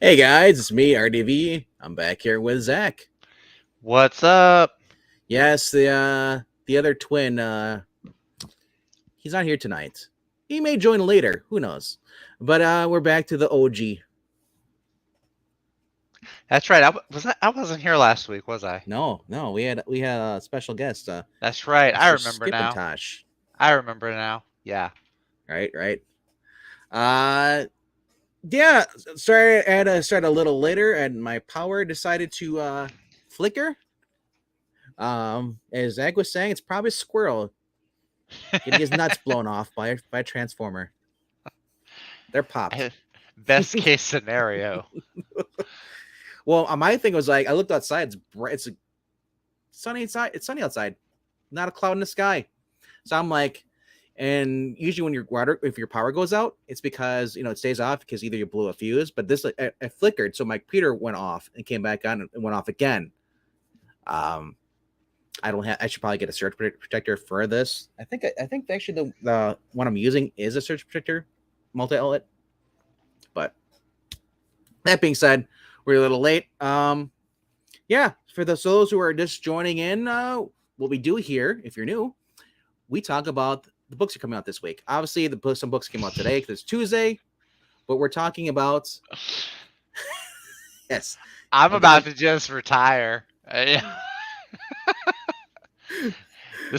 Hey guys, it's me, RDV. I'm back here with Zach. What's up? Yes, the other twin, he's not here tonight. He may join later, who knows? But we're back to the OG. That's right. I wasn't here last week, was I? No, we had a special guest, That's right. I Mr. remember now. Skipintosh. I remember now. Yeah. Right. Uh yeah, sorry I had to start a little later and my power decided to flicker. As Zach was saying, it's probably a squirrel getting his nuts blown off by a transformer. They're popped. Best case scenario. Well, my thing was like I looked outside. It's bright. It's sunny outside. It's sunny outside. Not a cloud in the sky. So I'm like, and usually when if your power goes out, it's because it stays off because either you blew a fuse, but this it flickered. So my computer went off and came back on and went off again. I don't have. I should probably get a surge protector for this. I think actually the one I'm using is a surge protector multi outlet. But that being said, we're a little late. Yeah, for those who are just joining in, what we do here, if you're new, we talk about the books that are coming out this week. Obviously, some books came out today because it's Tuesday, but we're talking about yes. I'm about to just retire. This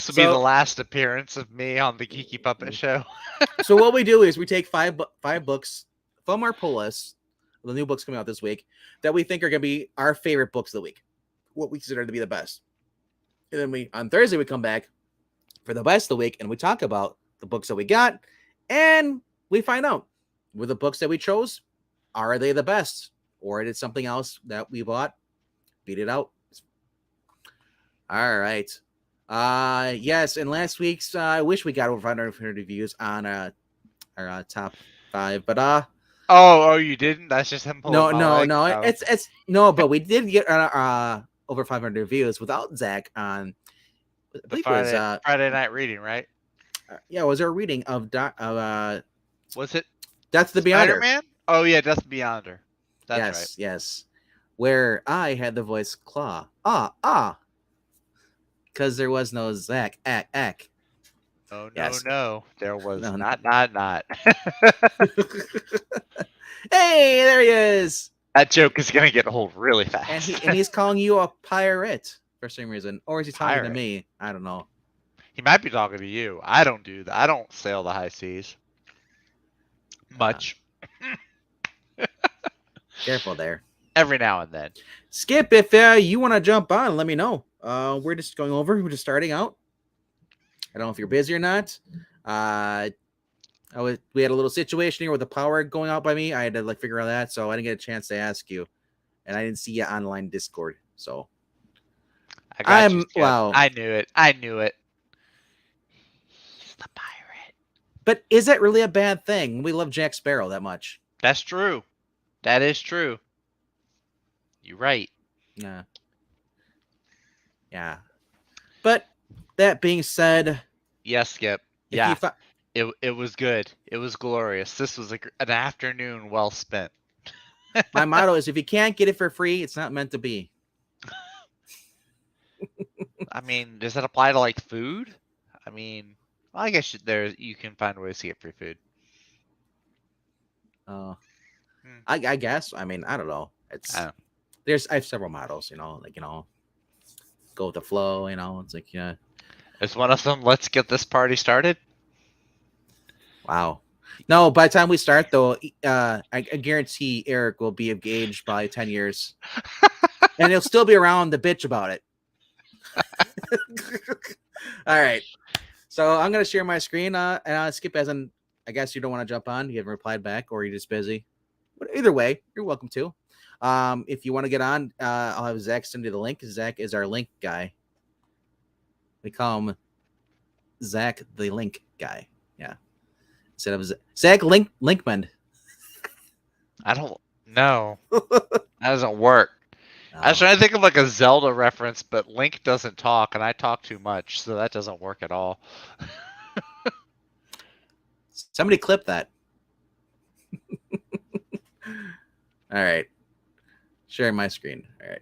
will be the last appearance of me on the Geeky Puppet Show. So what we do is we take five books from our pull list, the new books coming out this week, that we think are going to be our favorite books of the week, what we consider to be the best. And then on Thursday, we come back for the best of the week, and we talk about the books that we got, and we find out, were the books that we chose, are they the best? Or did something else that we bought beat it out? All right. Yes, and last week's, I wish we got over 500 reviews on our top 5, but Oh, you didn't? That's just him pulling no, my no, leg? no. Oh. It's no, but we did get over 500 reviews without Zach on. I believe Friday, it was Friday night reading, right? Yeah, it was our reading of Was it Death the Beyonder. Spider-Man? Oh yeah, Death Beyonder. That's right. Yes. Where I had the voice Claw. Because there was no Zach. Ack. Oh no, Yes. no. There was No. not. Hey, there he is. That joke is gonna get old really fast. And he's calling you a pirate for some reason. Or is he talking to Pirate. me? I don't know. He might be talking to you. I don't do that. I don't sail the high seas. Much. Careful there. Every now and then. Skip, if you want to jump on, let me know. We're just going over. We're just starting out. I don't know if you're busy or not. We had a little situation here with the power going out by me. I had to figure out that, so I didn't get a chance to ask you, and I didn't see you online Discord. So wow. I knew it. He's the pirate. But is that really a bad thing? We love Jack Sparrow that much. That's true. That is true. You're right. Yeah. But that being said, yes, Skip. Yeah. It was good. It was glorious. This was an afternoon well spent. My motto is, if you can't get it for free, it's not meant to be. I mean, does that apply to food? I mean, well, I guess you can find ways to get free food. I guess. I mean, I don't know. I have several models, go with the flow, it's like, yeah. Is one of them, let's get this party started? Wow. No, by the time we start, though, I guarantee Eric will be engaged by 10 years. And he'll still be around to bitch about it. All right. So I'm going to share my screen. And Skip, as in, I guess you don't want to jump on. You haven't replied back, or you're just busy. But either way, you're welcome to. If you want to get on, I'll have Zach send you the link. Zach is our link guy. We call him Zach the link guy. Yeah. Instead of Zach Linkman. I don't know. That doesn't work. I was trying to think of a Zelda reference, but Link doesn't talk, and I talk too much, so that doesn't work at all. Somebody clip that. All right. Sharing my screen. All right.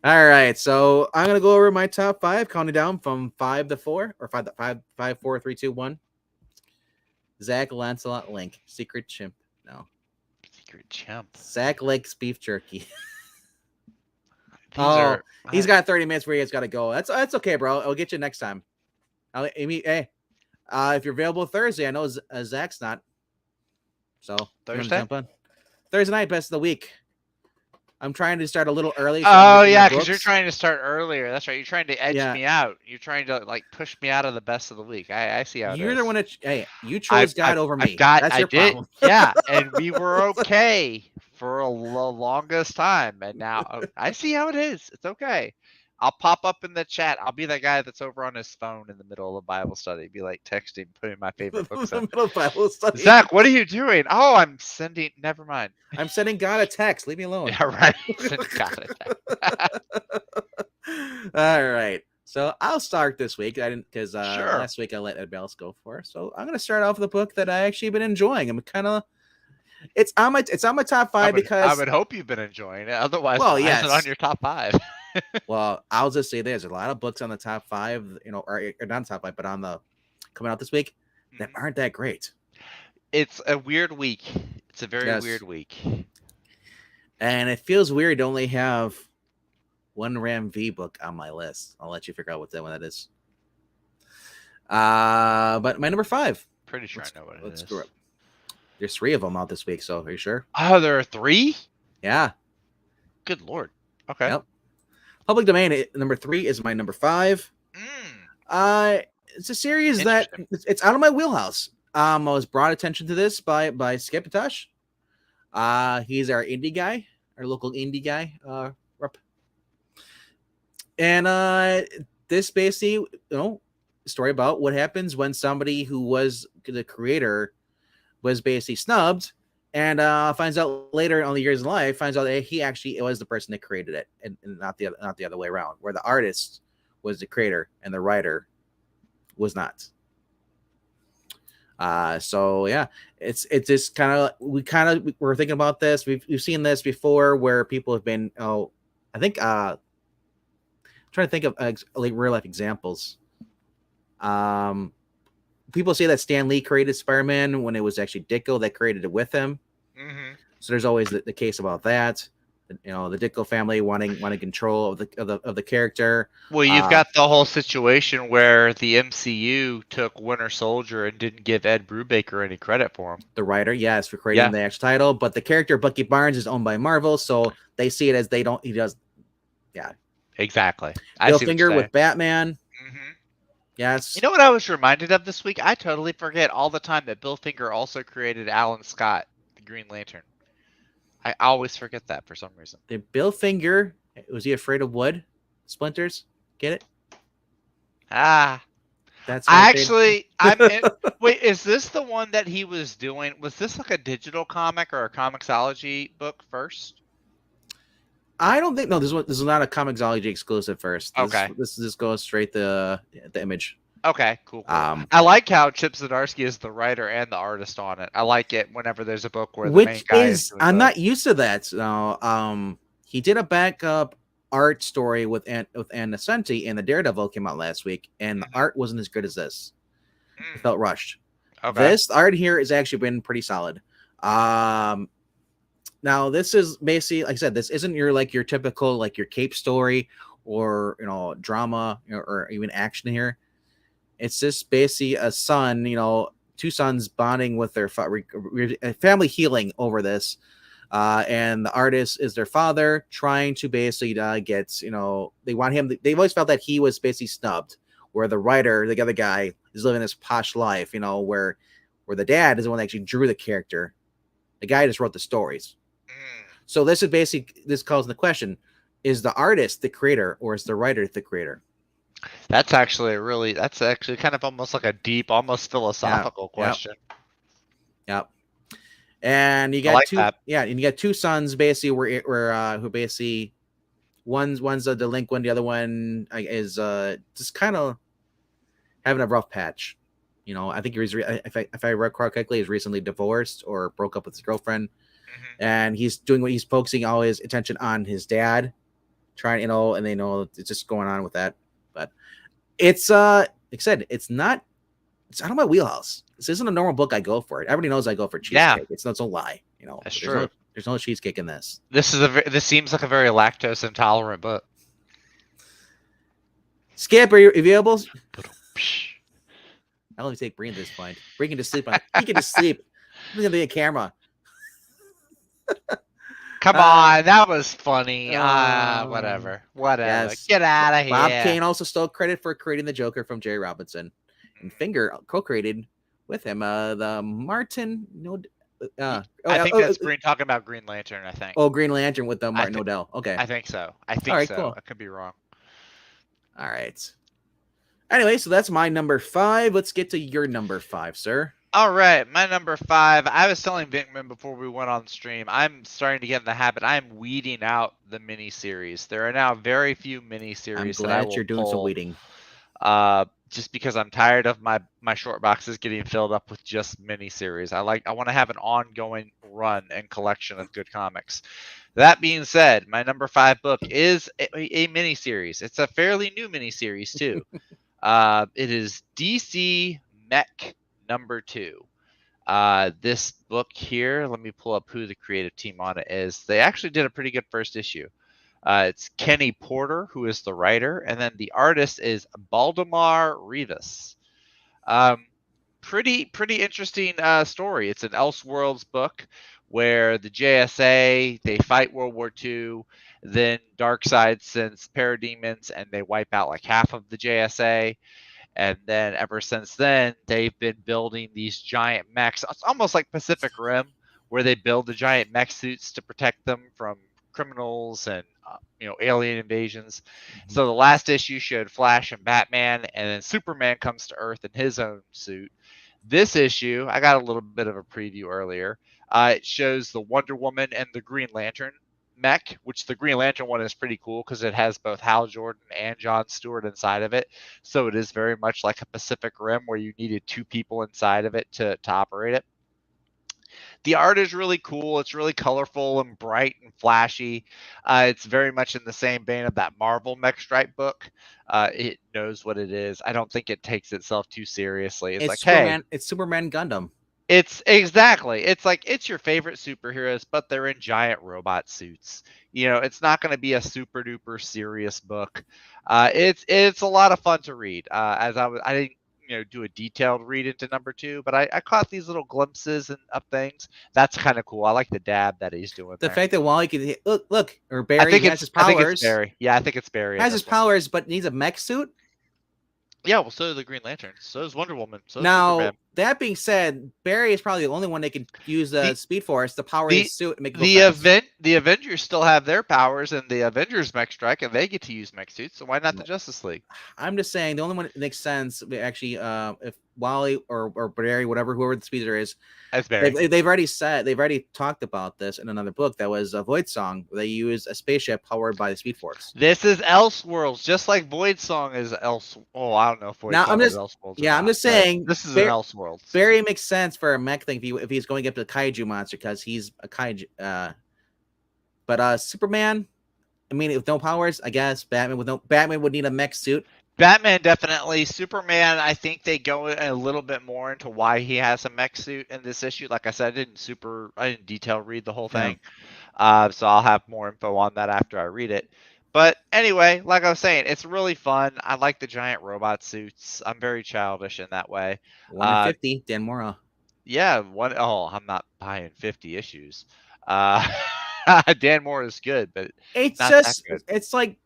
All right. So I'm gonna go over my top 5, counting down from 5 to 4, or 5 to 5, 5, 4, 3, 2, 1. Zach Lancelot Link, Secret Chimp. No. Secret Chimp. Zach likes beef jerky. These he's got 30 minutes where he's got to go. That's okay, bro. I'll get you next time. Hey, if you're available Thursday, I know Zach's not. So Thursday? Thursday night, best of the week. I'm trying to start a little early. So yeah, because you're trying to start earlier. That's right. You're trying to edge me out. You're trying to like push me out of the best of the week. I see how it is. You're the one that you chose God over me. That's your problem. Yeah, and we were okay for the longest time, and now I see how it is. It's okay. I'll pop up in the chat. I'll be that guy that's over on his phone in the middle of Bible study. Be like texting, putting my favorite books in. Middle of Bible study. Zach, what are you doing? Oh, I'm sending. Never mind. I'm sending God a text. Leave me alone. Yeah, right. Sending God a text. All right. So I'll start this week. I didn't because Sure. Last week I let Ed Bells go for. So I'm gonna start off with a book that I actually been enjoying. I'm kind of. It's on my top 5 because I would hope you've been enjoying it. Otherwise, well, why yes. is it on your top 5? Well, I'll just say there's a lot of books on the top 5, or not top 5, but on the coming out this week that aren't that great. It's a weird week. It's a very weird week. And it feels weird to only have one Ram V book on my list. I'll let you figure out what that one that is. But my number 5. Pretty sure I know what it is. Screw it. There's 3 of them out this week, so are you sure? Oh, there are 3? Yeah. Good Lord. Okay. Yep. Public Domain number 3 is my number 5. It's a series that it's out of my wheelhouse. I was brought attention to this by Skip Tush. He's our indie guy, our local indie guy. And this basically, story about what happens when somebody who was the creator was basically snubbed, and finds out later on the years of life, finds out that he actually was the person that created it, and not the other way around, where the artist was the creator and the writer was not. So yeah, it's just we're thinking about this. We've seen this before where people have been I think I'm trying to think of like real life examples. People say that Stan Lee created Spider-Man when it was actually Ditko that created it with him. Mm-hmm. So there's always the case about that. The Ditko family wanting control of the character. Well, you've got the whole situation where the MCU took Winter Soldier and didn't give Ed Brubaker any credit for him. The writer, yes, for creating the actual title, but the character Bucky Barnes is owned by Marvel, so they see it as he does. Yeah, exactly. Bill Finger with Batman. Mm-hmm. Yes. You know what I was reminded of this week? I totally forget all the time that Bill Finger also created Alan Scott, the Green Lantern. I always forget that for some reason. The Bill Finger, was he afraid of wood? Splinters? Get it? That's actually. Wait, is this the one that he was doing? Was this like a digital comic or a Comixology book first? I don't think. No, this is not a Comixology exclusive first. This goes straight to the Image. Okay, cool. I like how Chip Zdarsky is the writer and the artist on it. I like it whenever there's a book where the main guy is doing I'm not used to that. No, he did a backup art story with Ann Nesenti, and the Daredevil came out last week, and the art wasn't as good as this. It felt rushed. Okay. This art here has actually been pretty solid. Now this is basically, like I said, this isn't your typical your cape story or drama or even action here. It's just basically a son, two sons bonding with their family, healing over this, and the artist is their father, trying to basically get they want him. They've always felt that he was basically snubbed, where the writer, the other guy, is living this posh life, where the dad is the one that actually drew the character. The guy just wrote the stories. So this calls the question: is the artist the creator, or is the writer the creator? That's actually kind of almost like a deep, almost philosophical question. Yep. And you got and you got two sons basically who basically one's a delinquent, the other one is just kind of having a rough patch. I think he was if I recall correctly, he's recently divorced or broke up with his girlfriend. and he's doing what he's focusing all his attention on his dad, trying, and they know it's just going on with that. But it's like I said, it's out of my wheelhouse. This isn't a normal book I go for. Everybody knows I go for cheesecake. It's not a lie, That's There's true. There's no cheesecake in this. This seems like a very lactose intolerant book. Skip, are you available? I'll only take Breen at this point. Breen can just sleep on it. He can just sleep. Look at the camera. Come on, that was funny. Whatever. Yes. Get out of here. Bob Kane also stole credit for creating the Joker from Jerry Robinson, and Finger co-created with him the Martin. I think that's Green talking about Green Lantern. I think. Oh, Green Lantern with the Martin Odell. Okay. I think so. All right, so. Cool. I could be wrong. All right. Anyway, so that's my number 5. Let's get to your number 5, sir. All right, my number 5. I was telling Vinkman before we went on stream, I'm starting to get in the habit. I'm weeding out the miniseries. There are now very few miniseries. I'm glad you're doing some weeding. Just because I'm tired of my short boxes getting filled up with just miniseries. I want to have an ongoing run and collection of good comics. That being said, my number 5 book is a miniseries. It's a fairly new miniseries too. It is DC Mech number 2. This book here, let me pull up who the creative team on it is. They actually did a pretty good first issue. It's Kenny Porter, who is the writer, and then the artist is Baldemar Rivas. Pretty interesting story. It's an Elseworlds book where the JSA, they fight World War II, then Darkseid sends parademons and they wipe out like half of the JSA. And then ever since then, they've been building these giant mechs. It's almost like Pacific Rim, where they build the giant mech suits to protect them from criminals and alien invasions. So the last issue showed Flash and Batman, and then Superman comes to Earth in his own suit. This issue, I got a little bit of a preview earlier. It shows the Wonder Woman and the Green Lantern mech, which the Green Lantern one is pretty cool because it has both Hal Jordan and John Stewart inside of it. So it is very much like a Pacific Rim where you needed 2 people inside of it to operate it. The art is really cool. It's really colorful and bright and flashy. It's very much in the same vein of that Marvel Mech Stripe book. It knows what it is. I don't think it takes itself too seriously. It's like, Superman, hey, it's Superman Gundam. It's exactly. It's like it's your favorite superheroes, but they're in giant robot suits. It's not going to be a super duper serious book. It's a lot of fun to read. I didn't do a detailed read into number 2, but I caught these little glimpses of things. That's kind of cool. I like the dab that he's doing. The fact that Wally can look, or Barry has his powers. I think it's Barry. Yeah, I think it's Barry. Has his powers, but needs a mech suit. Yeah, well, so does the Green Lantern. So does Wonder Woman. So now, Superman. That being said, Barry is probably the only one that can use the Speed Force to power his suit and make it the Avengers still have their powers and the Avengers Mech Strike, and they get to use mech suits. So why not the Justice League? I'm just saying the only one that makes sense actually, if Wally or Barry, whoever the speeder is, as Barry, they've already talked about this in another book that was a Void Song, where they use a spaceship powered by the Speed Force. This is Elseworlds, just like Void Song is Oh, I don't know if Void Song is Elseworlds. Yeah, I'm just saying this is an Elseworlds. Barry makes sense for a mech thing if he's going up to the kaiju monster because he's a kaiju. But Superman, I mean, with no powers, I guess Batman would need a mech suit. Batman definitely. Superman, I think they go a little bit more into why he has a mech suit in this issue. Like I said, I didn't detail read the whole thing. Yeah. So I'll have more info on that after I read it. But anyway, like I was saying, it's really fun. I like the giant robot suits. I'm very childish in that way. 150, Dan Mora. Yeah, I'm not buying 50 issues. Dan Mora is good, but it's just good. It's like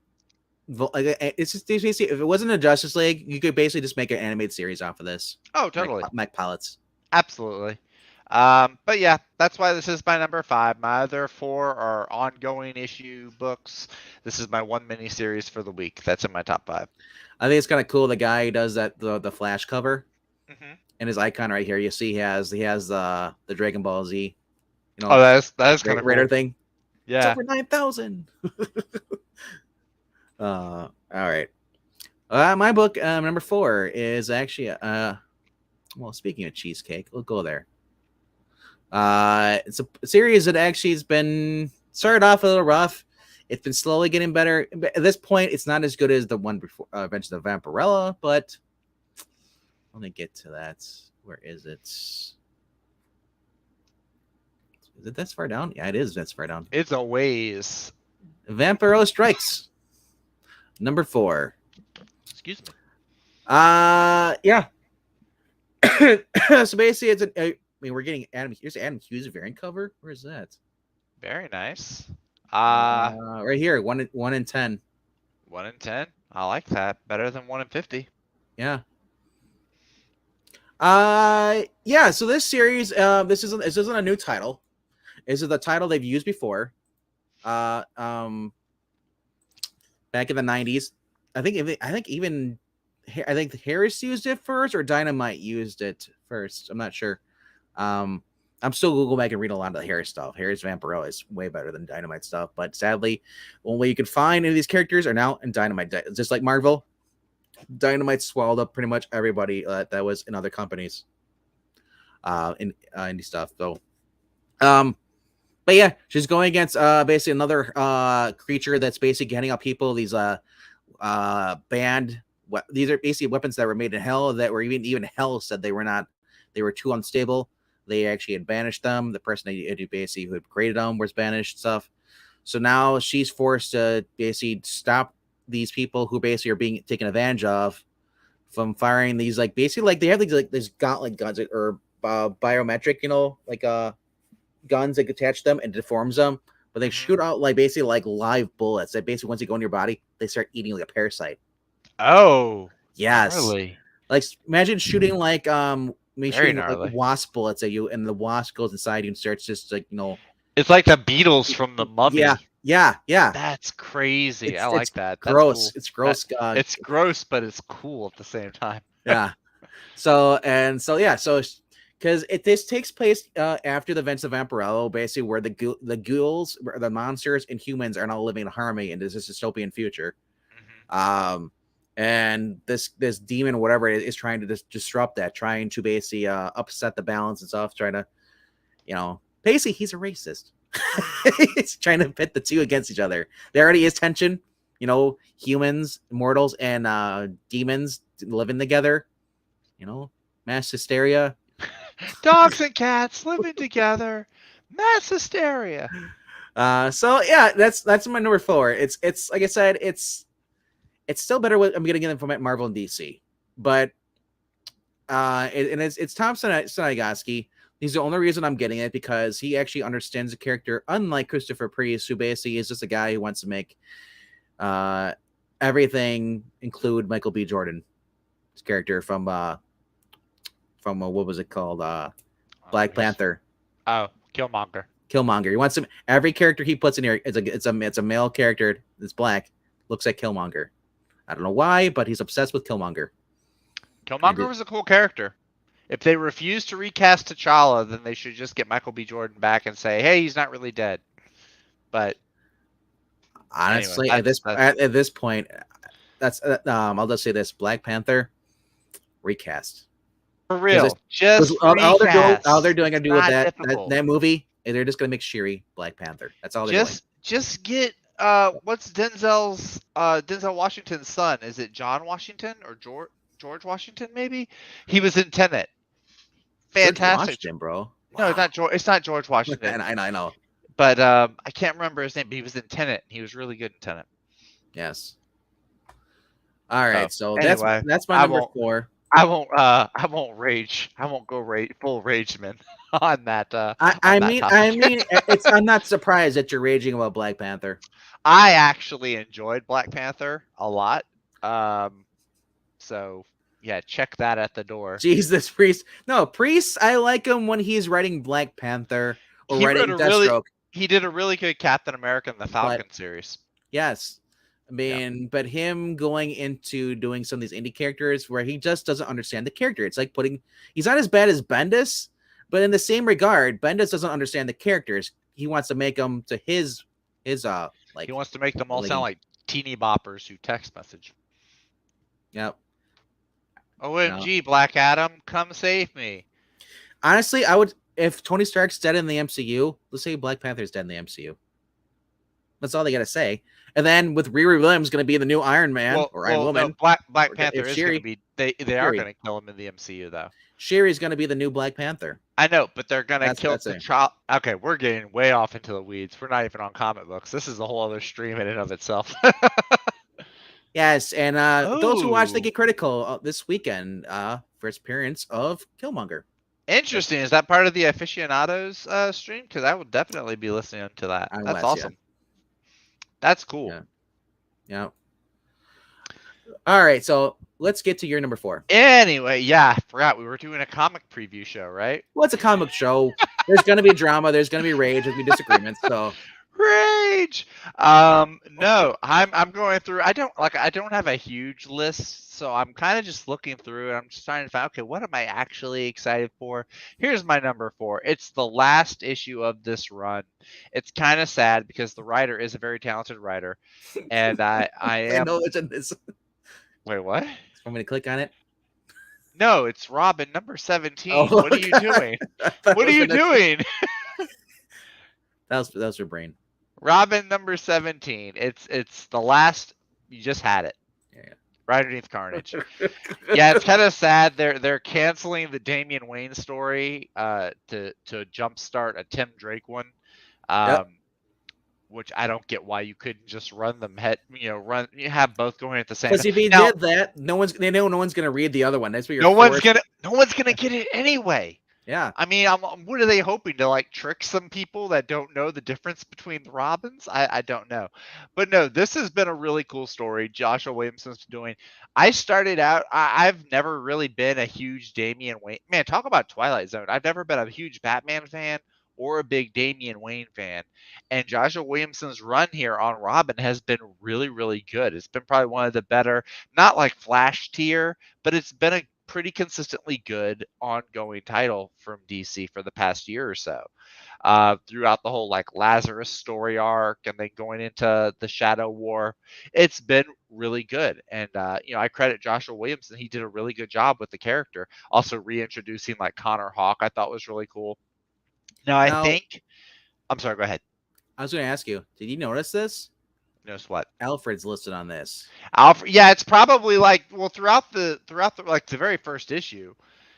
it's just basically, if it wasn't a Justice League, you could basically just make an animated series off of this. Oh, totally. Mech pilots. Absolutely. But yeah, that's why this is my number 5. My other 4 are ongoing issue books. This is my one mini series for the week. That's in my top 5. I think it's kind of cool. The guy who does the Flash cover, and his icon right here. You see he has the Dragon Ball Z. That is kind of Raider cool. thing. Yeah, it's over 9,000. All right. My book number 4 is actually well, speaking of cheesecake, we'll go there. It's a series that actually has been started off a little rough. It's been slowly getting better. At this point, it's not as good as the one before, Adventures of Vampirella, but let me get to that. Where is it? Is it this far down? Yeah, it is this far down. It's a ways. Vampirella Strikes, number 4. Excuse me. Yeah. So basically, we're getting Adam. Here's Adam Hughes variant cover. Where is that? Very nice. Right here, 1 in 10. 1 in 10. I like that. Better than 1 in 50. Yeah. Yeah. So this series, this isn't a new title. This is the title they've used before. Back in the 90s, I think Harris used it first, or Dynamite used it first. I'm not sure. I'm still Google back and read a lot of the Harris stuff. Harris Vampirella is way better than Dynamite stuff, but sadly, only you can find any of these characters are now in Dynamite. Just like Marvel, Dynamite swallowed up pretty much everybody that was in other companies, in indie stuff. So, but yeah, she's going against basically another creature that's basically getting up people. These banned. These are basically weapons that were made in hell that were even hell said they were not. They were too unstable. They actually had banished them. The person who basically who had created them was banished stuff. So now she's forced to basically stop these people who basically are being taken advantage of from firing these basically they have these gauntlet guns or biometric, guns that attach them and deforms them, but they shoot out basically live bullets that basically once they go in your body, they start eating like a parasite. Oh, yes. Gnarly. Imagine shooting shooting gnarly. wasp bullets at you, and the wasp goes inside you and starts just It's like the Beatles from the Mummy. Yeah. That's crazy. I like that. That's Gross. cool. It's gross. It's gross, but it's cool at the same time. Yeah. Because this takes place after the events of Vampirella, basically where the ghouls, the monsters, and humans are now living in harmony in this dystopian future. Mm-hmm. And this demon or whatever is trying to disrupt that, trying to basically upset the balance and stuff, trying to, basically he's a racist. He's trying to pit the two against each other. There already is tension, humans, mortals, and demons living together, mass hysteria. Dogs and cats living together, mass hysteria. So yeah, that's my number 4. It's like I said, it's still better with I'm gonna get them from Marvel and DC, but it's Tom Sinaigoski. He's the only reason I'm getting it, because he actually understands the character, unlike Christopher Priest, who basically is just a guy who wants to make everything include Michael B. Jordan, his character from what was it called? Black Panther. Oh, Killmonger. He wants him. Every character he puts in here, it's a male character that's black, looks like Killmonger. I don't know why, but he's obsessed with Killmonger. Killmonger was a cool character. If they refuse to recast T'Challa, then they should just get Michael B. Jordan back and say, "Hey, he's not really dead." But honestly, anyway, at this point, that's I'll just say this: Black Panther recast for real. Just all they're doing with that movie is they're just gonna make Shuri Black Panther. That's all they're doing. Just get what's Denzel Washington's son? Is it John Washington or George Washington? Maybe he was in Tenet. Fantastic, Washington, bro. Wow. No, it's not George. It's not George Washington. I know. But I can't remember his name. But he was in Tenet. He was really good in Tenet. Yes. All right. So anyway, that's my number 4. I won't rage. I won't go full rageman on that. I mean, I'm not surprised that you're raging about Black Panther. I actually enjoyed Black Panther a lot. So yeah, check that at the door. Jesus, Priest. No, Priest, I like him when he's writing Black Panther or writing Deathstroke. He did a really good Captain America in the Falcon series. Yes. I mean, but him going into doing some of these indie characters where he just doesn't understand the character. It's like he's not as bad as Bendis, but in the same regard, Bendis doesn't understand the characters. He wants to make them to his he wants to make them all sound like teeny boppers who text message. Yep. OMG, Black Adam, come save me. Honestly, I would if Tony Stark's dead in the MCU, let's say Black Panther's dead in the MCU. That's all they got to say. And then with Riri Williams going to be the new Iron Man or Iron Woman. No, Black or Panther if is Shuri- going to be. They are Shuri. going to kill him in the MCU though. Shuri's going to be the new Black Panther. I know, but they're going to That's kill what the I'm saying. child. Okay, we're getting way off into the weeds. We're not even on comic books. This is a whole other stream in and of itself. Yes, and those who watch Oh. They Get Critical this weekend, first appearance of Killmonger. Interesting. Is that part of the aficionados stream? Because I would definitely be listening to that. On That's West, awesome. That's cool. Yeah. All right, so let's get to your number 4. Anyway, yeah, I forgot we were doing a comic preview show, right? Well, it's a comic show. There's going to be drama. There's going to be rage. There's going to be disagreements. So Rage. No, I'm going through. I don't have a huge list, so I'm kind of just looking through and I'm just trying to find, okay, what am I actually excited for? Here's my number 4. It's the last issue of this run. It's kind of sad because the writer is a very talented writer, and I am. I know it's in this. Wait, what? Want me to click on it? No, it's Robin number 17. Oh, what are you God. doing? What are you doing? That was your brain. Robin number 17. It's the last. You just had it. Yeah. Right underneath Carnage. Yeah, it's kind of sad. They're canceling the Damian Wayne story to jumpstart a Tim Drake one. Yep. Which I don't get why you couldn't just run them you have both going at the same time. Because if he did that, no one's gonna read the other one. That's what you're no one's gonna get it anyway. Yeah. I mean, what are they hoping to like trick some people that don't know the difference between the Robins? I don't know. But no, this has been a really cool story Joshua Williamson's doing. I started out, I've never really been a huge Damian Wayne. Man, talk about Twilight Zone. I've never been a huge Batman fan or a big Damian Wayne fan. And Joshua Williamson's run here on Robin has been really, really good. It's been probably one of the better, not like Flash tier, but it's been a pretty consistently good ongoing title from DC for the past year or so. Throughout the whole like Lazarus story arc and then going into the Shadow War, it's been really good. And I credit Joshua Williamson. He did a really good job with the character. Also reintroducing like Connor Hawke, I thought was really cool. Now I think I'm sorry, go ahead. I was going to ask you, did you notice this? Notice what? Alfred's listed on this. Alfred, yeah, it's probably like throughout the like the very first issue,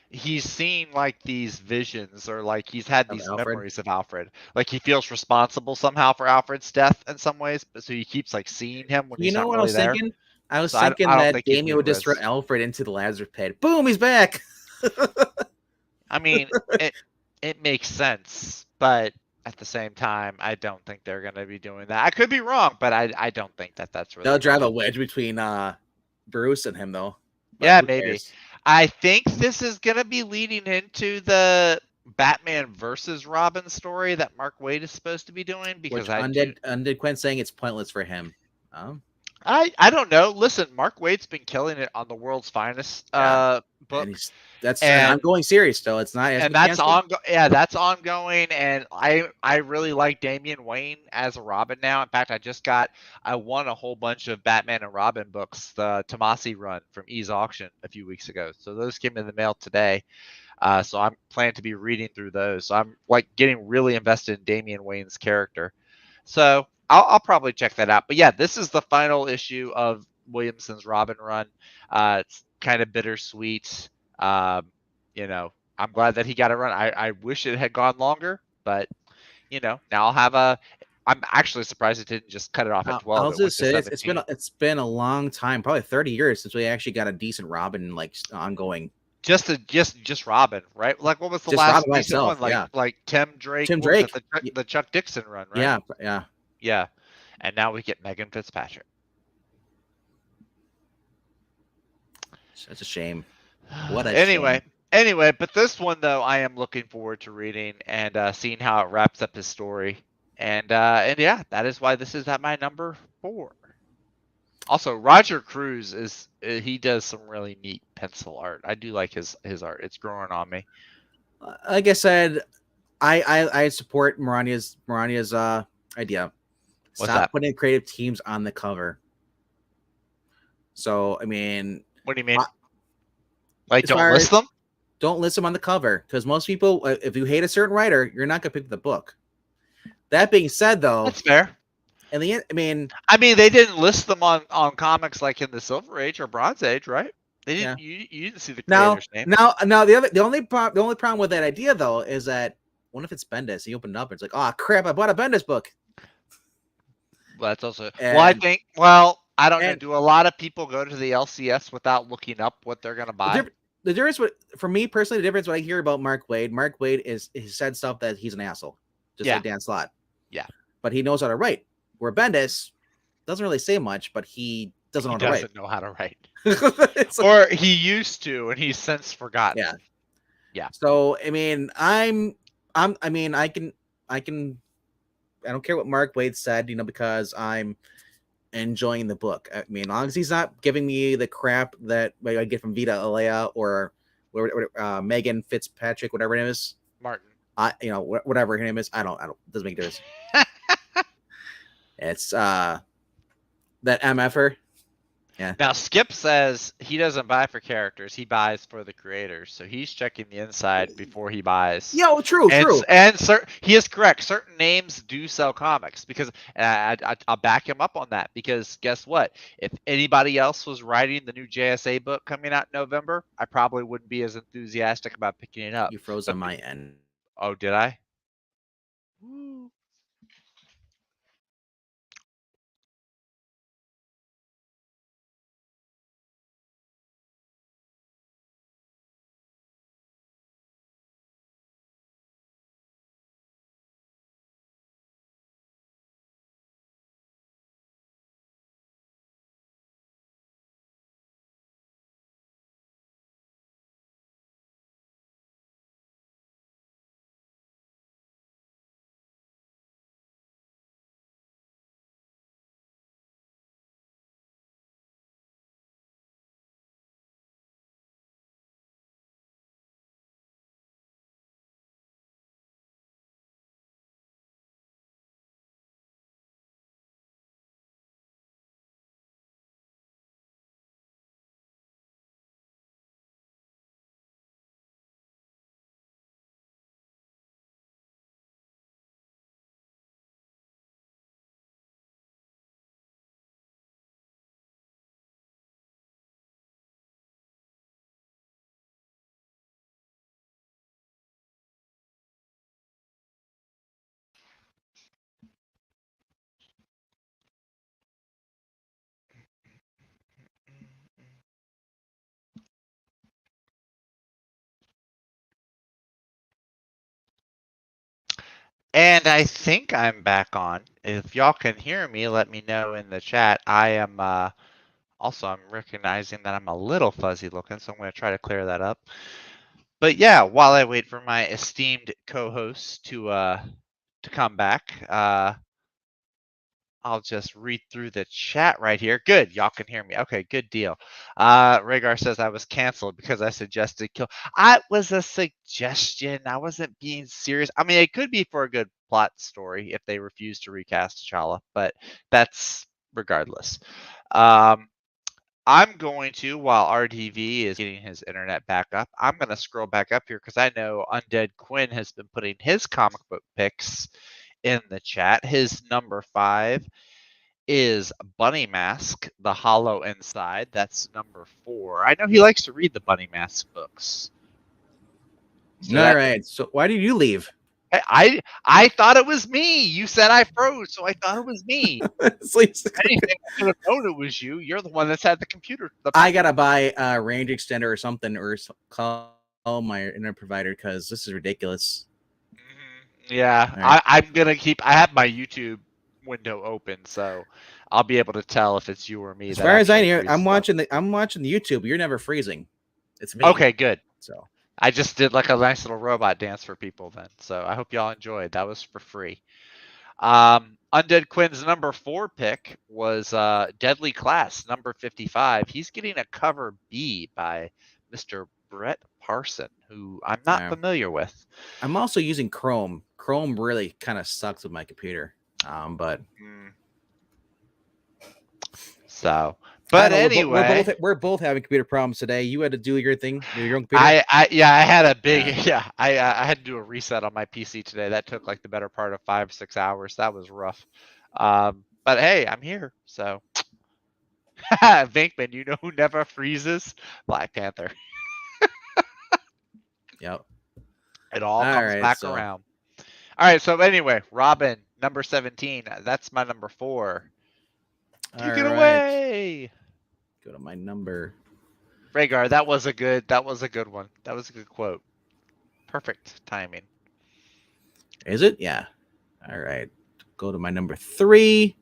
he's seen like these visions or like he's had these memories of Alfred. Like he feels responsible somehow for Alfred's death in some ways, but so he keeps like seeing him when he's not really there. Thinking? I was thinking that Damian would just throw Alfred into the Lazarus pit. Boom, he's back. I mean, it makes sense, but at the same time, I don't think they're going to be doing that. I could be wrong, but I don't think that's really. They'll drive a wedge between Bruce and him, though. But yeah, maybe. I think this is going to be leading into the Batman versus Robin story that Mark Waid is supposed to be doing because Undead Quinn saying it's pointless for him. I don't know. Listen, Mark Waid's been killing it on the World's Finest book. That's an ongoing series, though. It's not, and that's ongoing. Yeah, that's ongoing. And I really like Damian Wayne as a Robin now. In fact, I won a whole bunch of Batman and Robin books, the Tomasi run from Ease Auction a few weeks ago. So those came in the mail today. So I'm planning to be reading through those. So I'm like getting really invested in Damian Wayne's character. So I'll probably check that out. But yeah, this is the final issue of Williamson's Robin run. It's kind of bittersweet. I'm glad that he got a run. I wish it had gone longer, but now I'll have I'm actually surprised it didn't just cut it off at 12. I was just say it's been a long time, probably 30 years since we actually got a decent Robin like ongoing. Just Robin, right? Like what was the last decent one? Like Tim Drake. The Chuck Dixon run, right? Yeah. And now we get Megan Fitzpatrick. It's a shame. Shame. Anyway, but this one though, I am looking forward to reading and seeing how it wraps up his story. And yeah, that is why this is at my number 4. Also, Roger Cruz he does some really neat pencil art. I do like his art. It's growing on me. Like I said, I support Marania's idea. Stop putting creative teams on the cover. So I mean, what do you mean? Like don't list them? don't list them on the cover because most people, if you hate a certain writer, you're not gonna pick the book. That being said, though, That's fair. in the end, I mean, they didn't list them on comics like in the Silver Age or Bronze Age, right? They didn't. yeah. You didn't see the Now, creator's name. now, the only problem with that idea though is that what if it's Bendis? You open it up and it's like, oh crap, I bought a Bendis book. Well, that's also. And, well, I think. Well, I don't know. and Do a lot of people go to the LCS without looking up what they're gonna buy? the difference for me personally, the difference when I hear about Mark Waid is he said stuff that he's an asshole, just like Dan Slott. Yeah. But he knows how to write. Where Bendis doesn't really say much, but he doesn't know how to write. It's like, Or he used to, and he's since forgotten. yeah. Yeah. So I mean, I don't care what Mark Waid said, because I'm enjoying the book. I mean, as long as he's not giving me the crap that I get from Vita Alea or Megan Fitzpatrick, whatever her name is, Martin. Whatever her name is, I don't doesn't make a difference. It's that MFer. Yeah. Now Skip says he doesn't buy for characters; he buys for the creators. So he's checking the inside before he buys. True. And he is correct. Certain names do sell comics because I'll back him up on that. Because guess what? If anybody else was writing the new JSA book coming out in November, I probably wouldn't be as enthusiastic about picking it up. You froze on my end. Oh, did I? And I think I'm back on. If y'all can hear me, let me know in the chat. I am also I'm recognizing that I'm a little fuzzy looking, so I'm going to try to clear that up. But yeah, while I wait for my esteemed co-host to come back, I'll just read through the chat right here. Good, y'all can hear me. Okay, good deal. Rhaegar says I was canceled because I suggested kill. I was a suggestion. I wasn't being serious. I mean, it could be for a good plot story if they refuse to recast T'Challa, but that's regardless. I'm going to, while RTV is getting his internet back up, I'm going to scroll back up here because I know Undead Quinn has been putting his comic book picks in the chat. His number 5 is Bunny Mask, The Hollow Inside. That's number 4. I know he likes to read the Bunny Mask books. So all right. So why did you leave? I thought it was me. You said I froze, so I thought it was me. Anything, I could have known it was you. You're the one that's had the computer. I gotta buy a range extender or something, or call my internet provider because this is ridiculous. Yeah, right. I'm gonna keep. I have my YouTube window open, so I'll be able to tell if it's you or me. As far as I know, I'm watching the YouTube. You're never freezing. It's me. Okay, good. So I just did like a nice little robot dance for people then. So I hope y'all enjoyed. That was for free. Undead Quinn's number 4 pick was Deadly Class, number 55. He's getting a cover B by Mr. Brett Parson, who I'm not familiar with. I'm also using Chrome. Chrome really kind of sucks with my computer. But But know anyway, we're both having computer problems today. You had to do your thing, your own computer. I had a big I had to do a reset on my PC today. That took like the better part of 5-6 hours. That was rough. But hey, I'm here. So Vinkman, you know who never freezes? Black Panther. Yep. It all All comes right, back so around. All right, so anyway, Robin, number 17. That's my number 4. Take it all right. away. Go to my number. Rhaegar, that was a good one. That was a good quote. Perfect timing. Is it? Yeah. All right. Go to my number 3.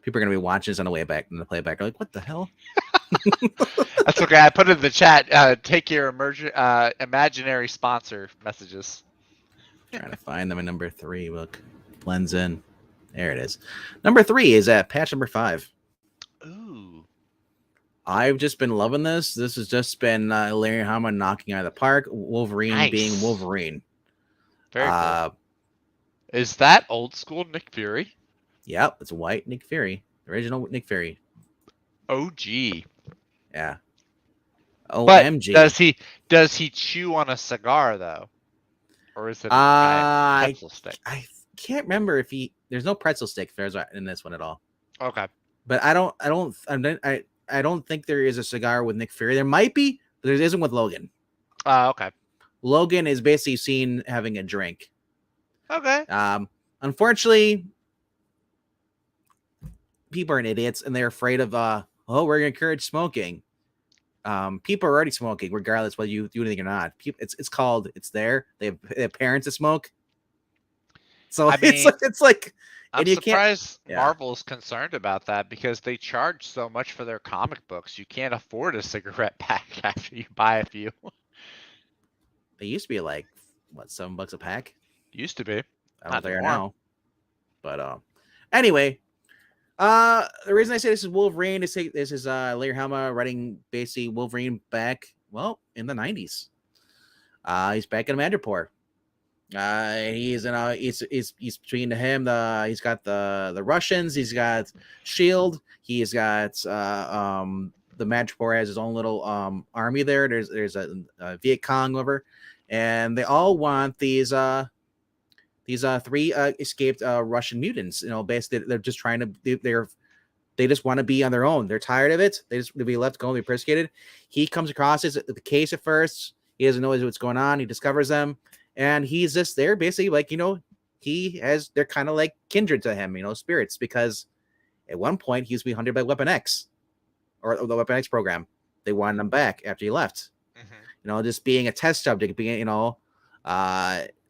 People are gonna be watching this on the way back in the playback. They're like, what the hell? That's okay. I put it in the chat. Take your imaginary sponsor messages. Trying to find them at number 3. Look, blends in. There it is. Number 3 is at patch number 5. Ooh. I've just been loving this. This has just been Larry Hama knocking out of the park. Wolverine being Wolverine. Very cool. Is that old school Nick Fury? Yep, it's white Nick Fury. Original Nick Fury. OG. Yeah. OMG. But does he chew on a cigar though? Or is it a pretzel stick? I can't remember if there's no pretzel stick in this one at all. Okay. But I don't think there is a cigar with Nick Fury. There might be, but there isn't with Logan. Okay. Logan is basically seen having a drink. Okay. Unfortunately, people are idiots and they're afraid of we're gonna encourage smoking. People are already smoking regardless whether you do anything or not. It's there. They have parents that smoke. So it's like I'm surprised Marvel's concerned about that because they charge so much for their comic books. You can't afford a cigarette pack after you buy a few. They used to be like $7 a pack. Used to be. I don't know they are now. But anyway, the reason I say this is Wolverine this is Larry Hama writing basically Wolverine back in the 90s. He's back in Madripoor. He's between him. He's got the Russians. He's got Shield. He's got the Madripoor has his own little army there. There's a Viet Cong over, and they all want these 3 escaped Russian mutants. Basically they're just trying to they just want to be on their own. They're tired of it. They just to be left go and be persecuted. He comes across the case at first. He doesn't know what's going on. He discovers them. And he's just there basically like, they're kind of like kindred to him, spirits, because at one point he was being hunted by Weapon X or the Weapon X program. They wanted him back after he left, just being a test subject,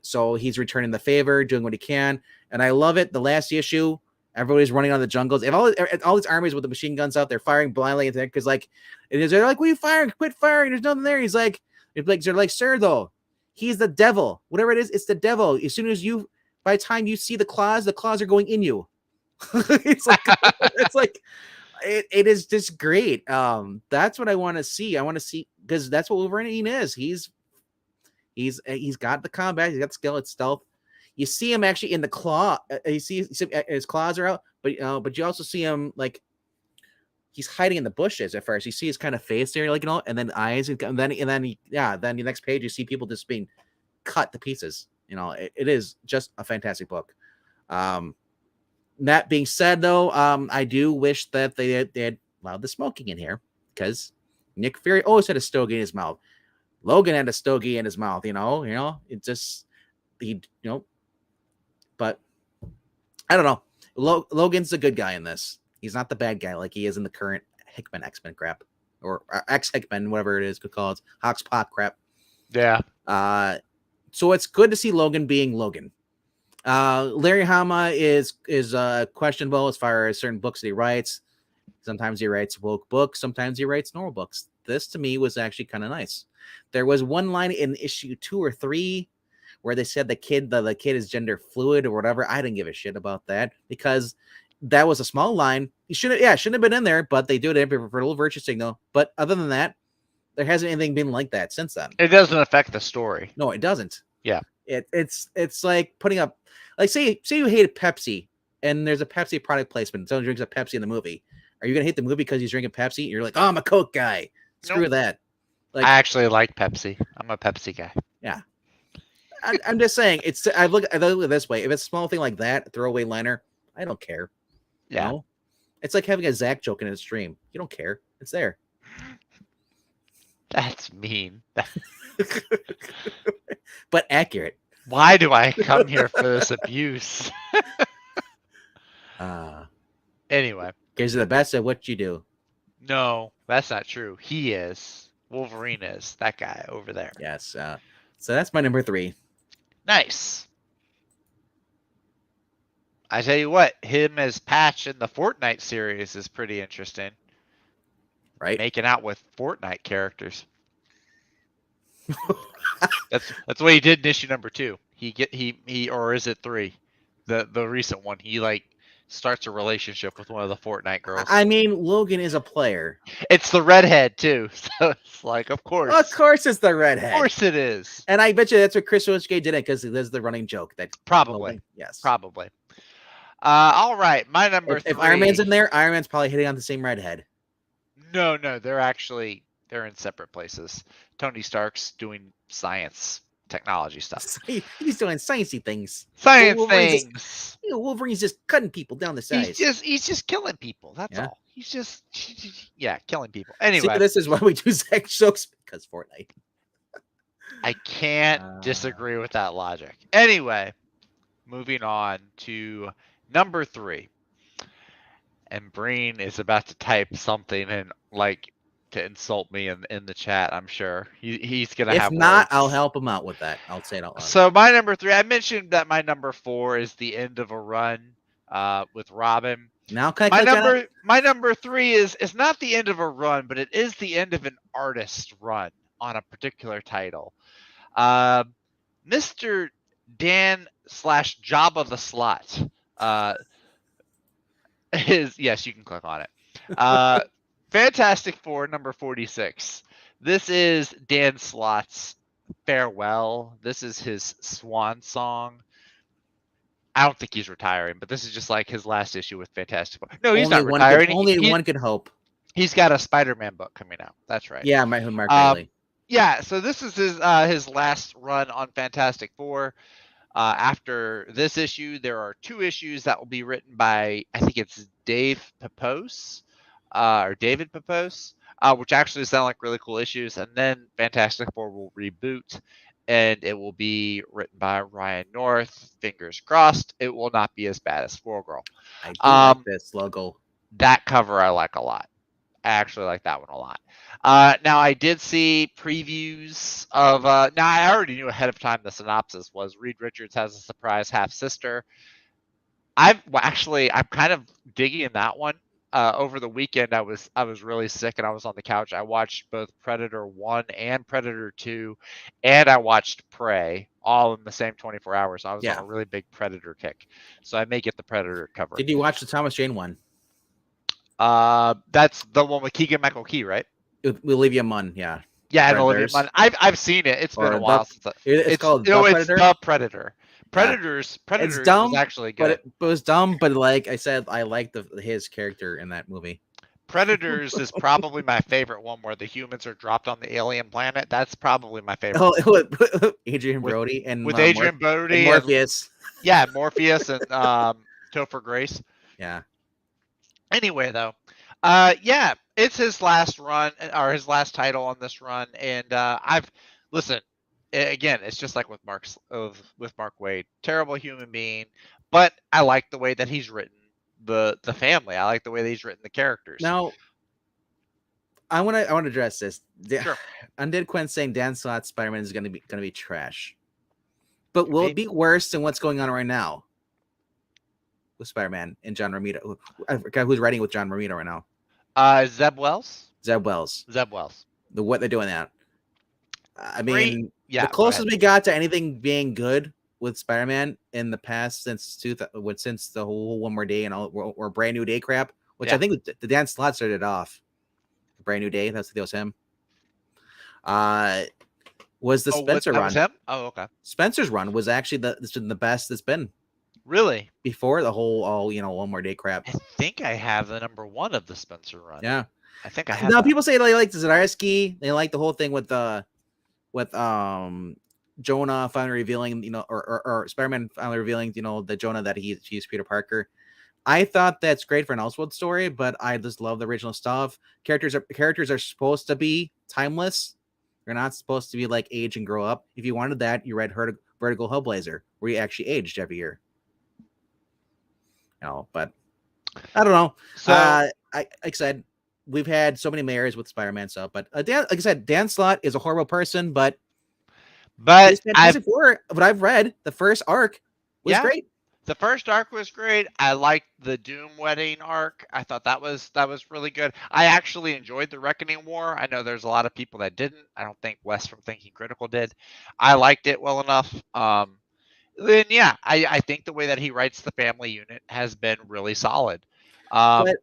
so he's returning the favor, doing what he can. And I love it. The last issue, everybody's running out of the jungles. If all these armies with the machine guns out, they're firing blindly into there because they're like, what are you firing? Quit firing. There's nothing there. They're like, sir, though. He's the devil. Whatever it is, it's the devil. As soon as by the time you see the claws are going in you. It is just great. That's what I want to see. I want to see because that's what Wolverine is. He's got the combat. He's got skill at stealth. You see him actually in the claw. You see his claws are out, but you also see him like he's hiding in the bushes at first. You see his kind of face there, and then eyes, and then the next page you see people just being cut to pieces. It is just a fantastic book. That being said, though, I do wish that they had allowed the smoking in here because Nick Fury always had a stogie in his mouth. Logan had a stogie in his mouth. It just but I don't know. Logan's a good guy in this. He's not the bad guy like he is in the current Hickman X-Men crap or X-Hickman, whatever it is called, Hawks Pop crap. Yeah. So it's good to see Logan being Logan. Larry Hama is questionable as far as certain books that he writes. Sometimes he writes woke books. Sometimes he writes normal books. This to me was actually kind of nice. There was one line in issue 2 or 3 where they said the kid is gender fluid or whatever. I didn't give a shit about that because that was a small line. He shouldn't have been in there, but they do it for a little virtue signal. But other than that, there hasn't anything been like that since then. It doesn't affect the story. No, it doesn't. Yeah. It's like putting up, like say you hated Pepsi and there's a Pepsi product placement. Someone drinks a Pepsi in the movie. Are you gonna hate the movie because he's drinking Pepsi? You're like, oh, I'm a Coke guy. Screw Nope. that. Like, I actually like Pepsi. I'm a Pepsi guy. yeah. I'm just saying. I look at it this way. If it's a small thing like that, throwaway liner, I don't care. Yeah. No, it's like having a Zach joke in a stream. You don't care. It's there. That's mean. But accurate. Why do I come here for this abuse? Anyway. Because you're the best at what you do. No, that's not true. He is. Wolverine is. That guy over there. Yes. So that's my number 3. Nice. I tell you what, him as Patch in the Fortnite series is pretty interesting. Right? Making out with Fortnite characters. That's what he did in issue number 2. He or is it 3? The recent one. He like starts a relationship with one of the Fortnite girls. I mean, Logan is a player. It's the redhead too, so it's like, of course. Of course, it's the redhead. Of course it is. And I bet you that's what Chris Wojcicki did it because there's the running joke that Probably. Logan, yes. Probably. All right, my number 3. If Iron Man's in there, Iron Man's probably hitting on the same redhead. No, they're in separate places. Tony Stark's doing science, technology stuff. He's doing sciencey things. Science things. Wolverine's just cutting people down the sides. He's just killing people. That's all. He's just killing people. Anyway, see, this is why we do Zach jokes because Fortnite. I can't disagree with that logic. Anyway, moving on to number 3. And Breen is about to type something and like to insult me in the chat. I'm sure he's gonna have. If not, words. I'll help him out with that. I'll say it out loud. So my number 3. I mentioned that my number 4 is the end of a run with Robin. Now can I my number 3 is not the end of a run, but it is the end of an artist run on a particular title. Mr. Dan / Jabba the Slot. Yes, you can click on it. Fantastic Four number 46. This is Dan Slott's farewell. This is his swan song. I don't think he's retiring, but this is just like his last issue with Fantastic Four. No, he's not retiring. Only one could hope. He's got a Spider-Man book coming out. That's right. Yeah, Mark Bailey. Yeah, so this is his last run on Fantastic Four. After this issue, there are 2 issues that will be written by, I think it's David Pepose, which actually sound like really cool issues. And then Fantastic Four will reboot, and it will be written by Ryan North. Fingers crossed, it will not be as bad as Supergirl. I do like this logo. That cover I like a lot. I actually like that one a lot. Now, I did see previews of... now, I already knew ahead of time the synopsis was Reed Richards has a surprise half-sister. I'm kind of digging that one. Over the weekend, I was really sick, and I was on the couch. I watched both Predator 1 and Predator 2, and I watched Prey, all in the same 24 hours. I was on a really big Predator kick. So I may get the Predator cover. Did you watch the Thomas Jane one? That's the one with Keegan-Michael Key, right? With Olivia Munn, yeah. Yeah, and Olivia Munn. I've seen it. It's been a while since it's called The Predator. It's The Predator. Predators it's dumb, is actually good. But it was dumb, but like I said, I like his character in that movie. Predators is probably my favorite one, where the humans are dropped on the alien planet. That's probably my favorite. Oh, Adrian Brody and Adrian Brody and Morpheus. Morpheus and Topher Grace. Yeah. Anyway, though, it's his last run, or his last title on this run, and listen. Again, it's just like with Mark Waid, terrible human being, but I like the way that he's written the family. I like the way that he's written the characters. Now, I want to address this. Sure. Undead Quinn saying Dan Slott's Spider-Man is going to be trash, but will it be worse than what's going on right now with Spider-Man and John Romita? I forgot who's writing with John Romita right now. Zeb Wells. What they're doing that. I mean, the closest we got to anything being good with Spider-Man in the past since the whole One More Day and all or Brand New Day crap, which I think the Dan Slott started off. Brand New Day, that was him. Was the Spencer run? Was him? Oh, okay. Spencer's run was actually the best it's been. Really? before the whole one more day crap. I think I have the #1 of the Spencer run. Yeah. I think I have Now that. people say they like Zdarsky. They like the whole thing with Jonah finally revealing, or Spider-Man finally revealing, the Jonah that he's Peter Parker. I thought that's great for an Elseworld story, but I just love the original stuff. Characters are supposed to be timeless. They're not supposed to be like age and grow up. If you wanted that, you read Vertigo Hellblazer, where he actually aged every year. But I don't know. So, like I said, we've had so many mayors with Spider-Man stuff, but Dan, like I said, Dan Slott is a horrible person, but his Fantastic Four, what I've read, the first arc was great. The first arc was great. I liked the Doom Wedding arc. I thought that was really good. I actually enjoyed the Reckoning War. I know there's a lot of people that didn't. I don't think Wes from Thinking Critical did. I liked it well enough. Then yeah, I think the way that he writes the family unit has been really solid. But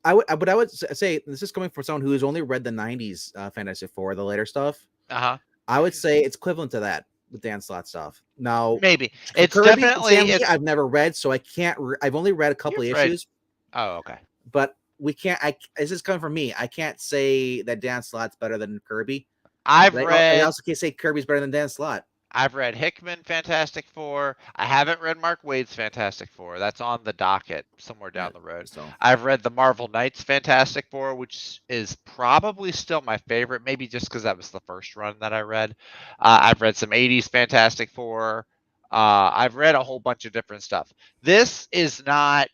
I would say, this is coming from someone who has only read the '90s Fantastic Four, the later stuff. I would say it's equivalent to that with Dan Slott stuff. Now, maybe it's Kirby, definitely I've never read, so I can't. I've only read a couple of issues. Oh, okay. But we can't. This is coming from me. I can't say that Dan Slott's better than Kirby. I also can't say Kirby's better than Dan Slott. I've read Hickman Fantastic Four. I haven't read Mark Waid's Fantastic Four. That's on the docket somewhere down the road. So. I've read the Marvel Knights Fantastic Four, which is probably still my favorite, maybe just because that was the first run that I read. I've read some 80s Fantastic Four. I've read a whole bunch of different stuff. This is not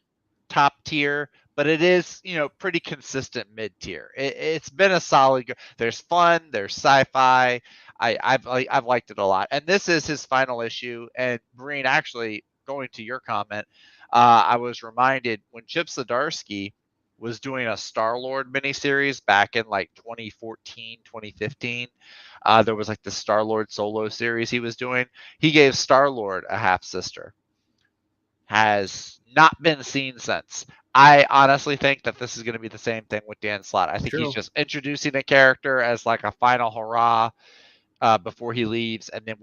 top tier, but it is, pretty consistent mid tier. It's been a solid. There's fun. There's sci-fi. I've liked it a lot, and this is his final issue. And Breen, actually, going to your comment, I was reminded when Chip Zdarsky was doing a Star-Lord miniseries back in like 2014, 2015. There was like the Star-Lord solo series he was doing. He gave Star-Lord a half sister. Has not been seen since. I honestly think that this is going to be the same thing with Dan Slott. I think he's just introducing a character as like a final hurrah before he leaves, and then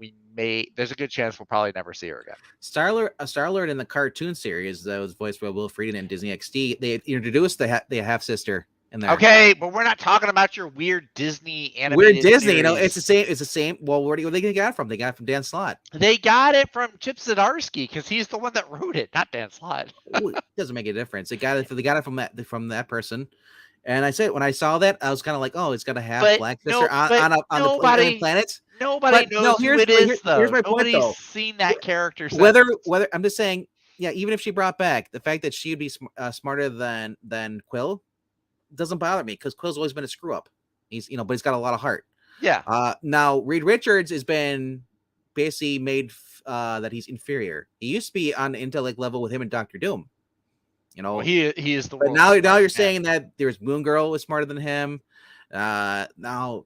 there's a good chance we'll probably never see her again. Star-Lord in the cartoon series that was voiced by Will Friedman in Disney XD, they introduced the half sister in there. Okay, but we're not talking about your weird Disney animated weird Disney series. It's the same. Well, where do they get it from? They got it from Dan Slott. They got it from Chip Zdarsky because he's the one that wrote it, not Dan Slott. It doesn't make a difference. They got it from that person. And I said, when I saw that, I was kind of like, oh, it's got a half black sister on the planet. Nobody knows who it is, though. Here's my point, though. Nobody's seen that character since. Whether I'm just saying, yeah, even if she brought back the fact that she'd be smarter than Quill doesn't bother me, because Quill's always been a screw up. He's but he's got a lot of heart. Yeah. Now Reed Richards has been basically made that he's inferior. He used to be on the intellect level with him and Dr. Doom. Well, he is the. But now you're saying that there's Moon Girl was smarter than him. Now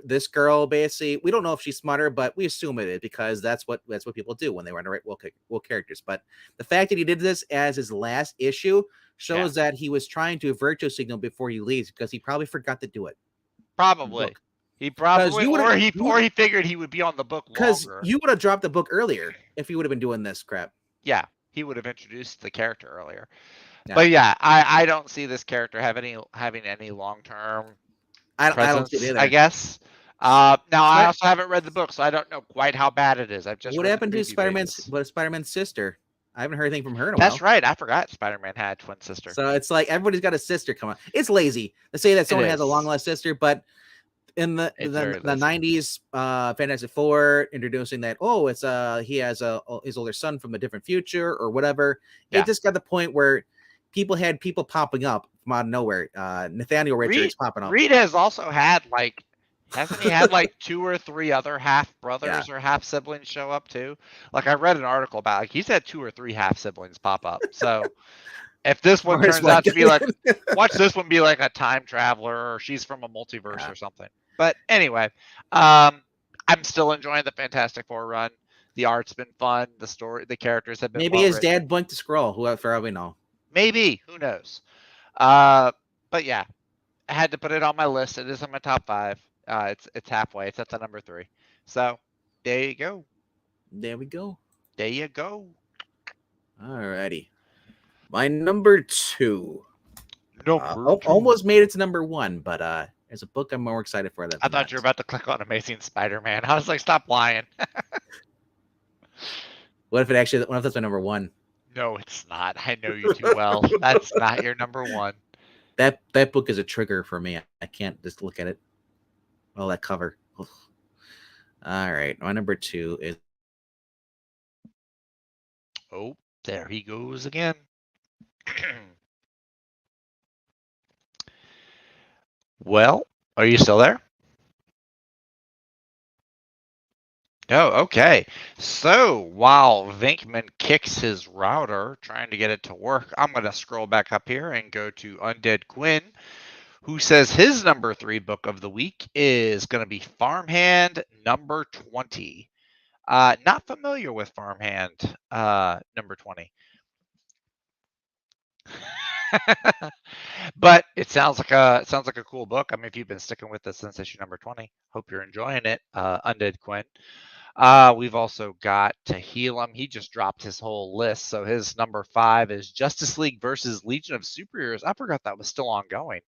this girl, basically, we don't know if she's smarter, but we assume it is, because that's what people do when they want to write Will characters. But the fact that he did this as his last issue shows that he was trying to virtue signal before he leaves, because he probably forgot to do it. Probably. He probably, or he figured he would be on the book longer. Because you would have dropped the book earlier if he would have been doing this crap. Yeah, he would have introduced the character earlier. Yeah. But yeah, I don't see this character having any long-term presence, I don't see it either. I guess. Now I also haven't read the book, so I don't know quite how bad it is. I've just what happened to Spider-Man's sister? I haven't heard anything from her in a while. That's right. I forgot Spider-Man had a twin sister. So it's like everybody's got a sister come on. It's lazy to say that someone has a long-lost sister, but in the 90s Fantastic Four introducing that, he has his older son from a different future or whatever. It just got the point where people popping up from out of nowhere. Nathaniel Richards popping up. Reed has also had hasn't he had 2 or 3 other half brothers or half siblings show up too? I read an article about he's had 2 or 3 half siblings pop up. So if this one turns out to be watch this one be like a time traveler, or she's from a multiverse or something. But anyway, I'm still enjoying the Fantastic Four run. The art's been fun. The story, the characters have been. Maybe his dad blinked the scroll. Whoever we know. Maybe, who knows? But yeah, I had to put it on my list. It is in my top 5. It's halfway. It's at the number 3. So there you go. There we go. There you go. Alrighty. My number 2. Number two. Almost made it to number 1, but there's a book I'm more excited for than I thought you were about to click on Amazing Spider-Man. I was like, stop lying. What if that's my number 1? No, it's not. I know you too well. That's not your number 1. That book is a trigger for me. I can't just look at it. Oh, that cover. Ugh. All right. My number 2 is Oh, there he goes again. Well, are you still there? Oh, okay. So while Vinkman kicks his router trying to get it to work, I'm going to scroll back up here and go to Undead Quinn, who says his number 3 book of the week is going to be Farmhand number 20. Not familiar with Farmhand number 20. But it sounds like a cool book. I mean, if you've been sticking with this since issue number 20, hope you're enjoying it, Undead Quinn. We've also got to heal him. He just dropped his whole list. So his number 5 is Justice League versus Legion of Superheroes. I forgot that was still ongoing.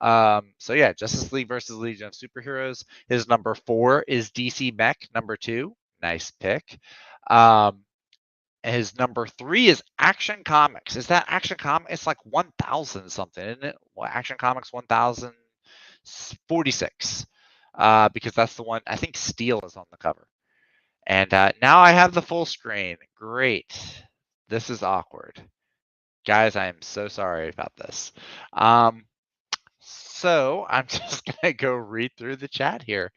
So yeah, Justice League versus Legion of Superheroes. His number 4 is DC Mech number 2. Nice pick. His number 3 is Action Comics. Is that Action Comics? It's like 1,000 something, isn't it? Well, Action Comics 1,046. Because that's the one, I think Steel is on the cover. And now I have the full screen. Great. This is awkward. Guys, I am so sorry about this. So I'm just going to go read through the chat here.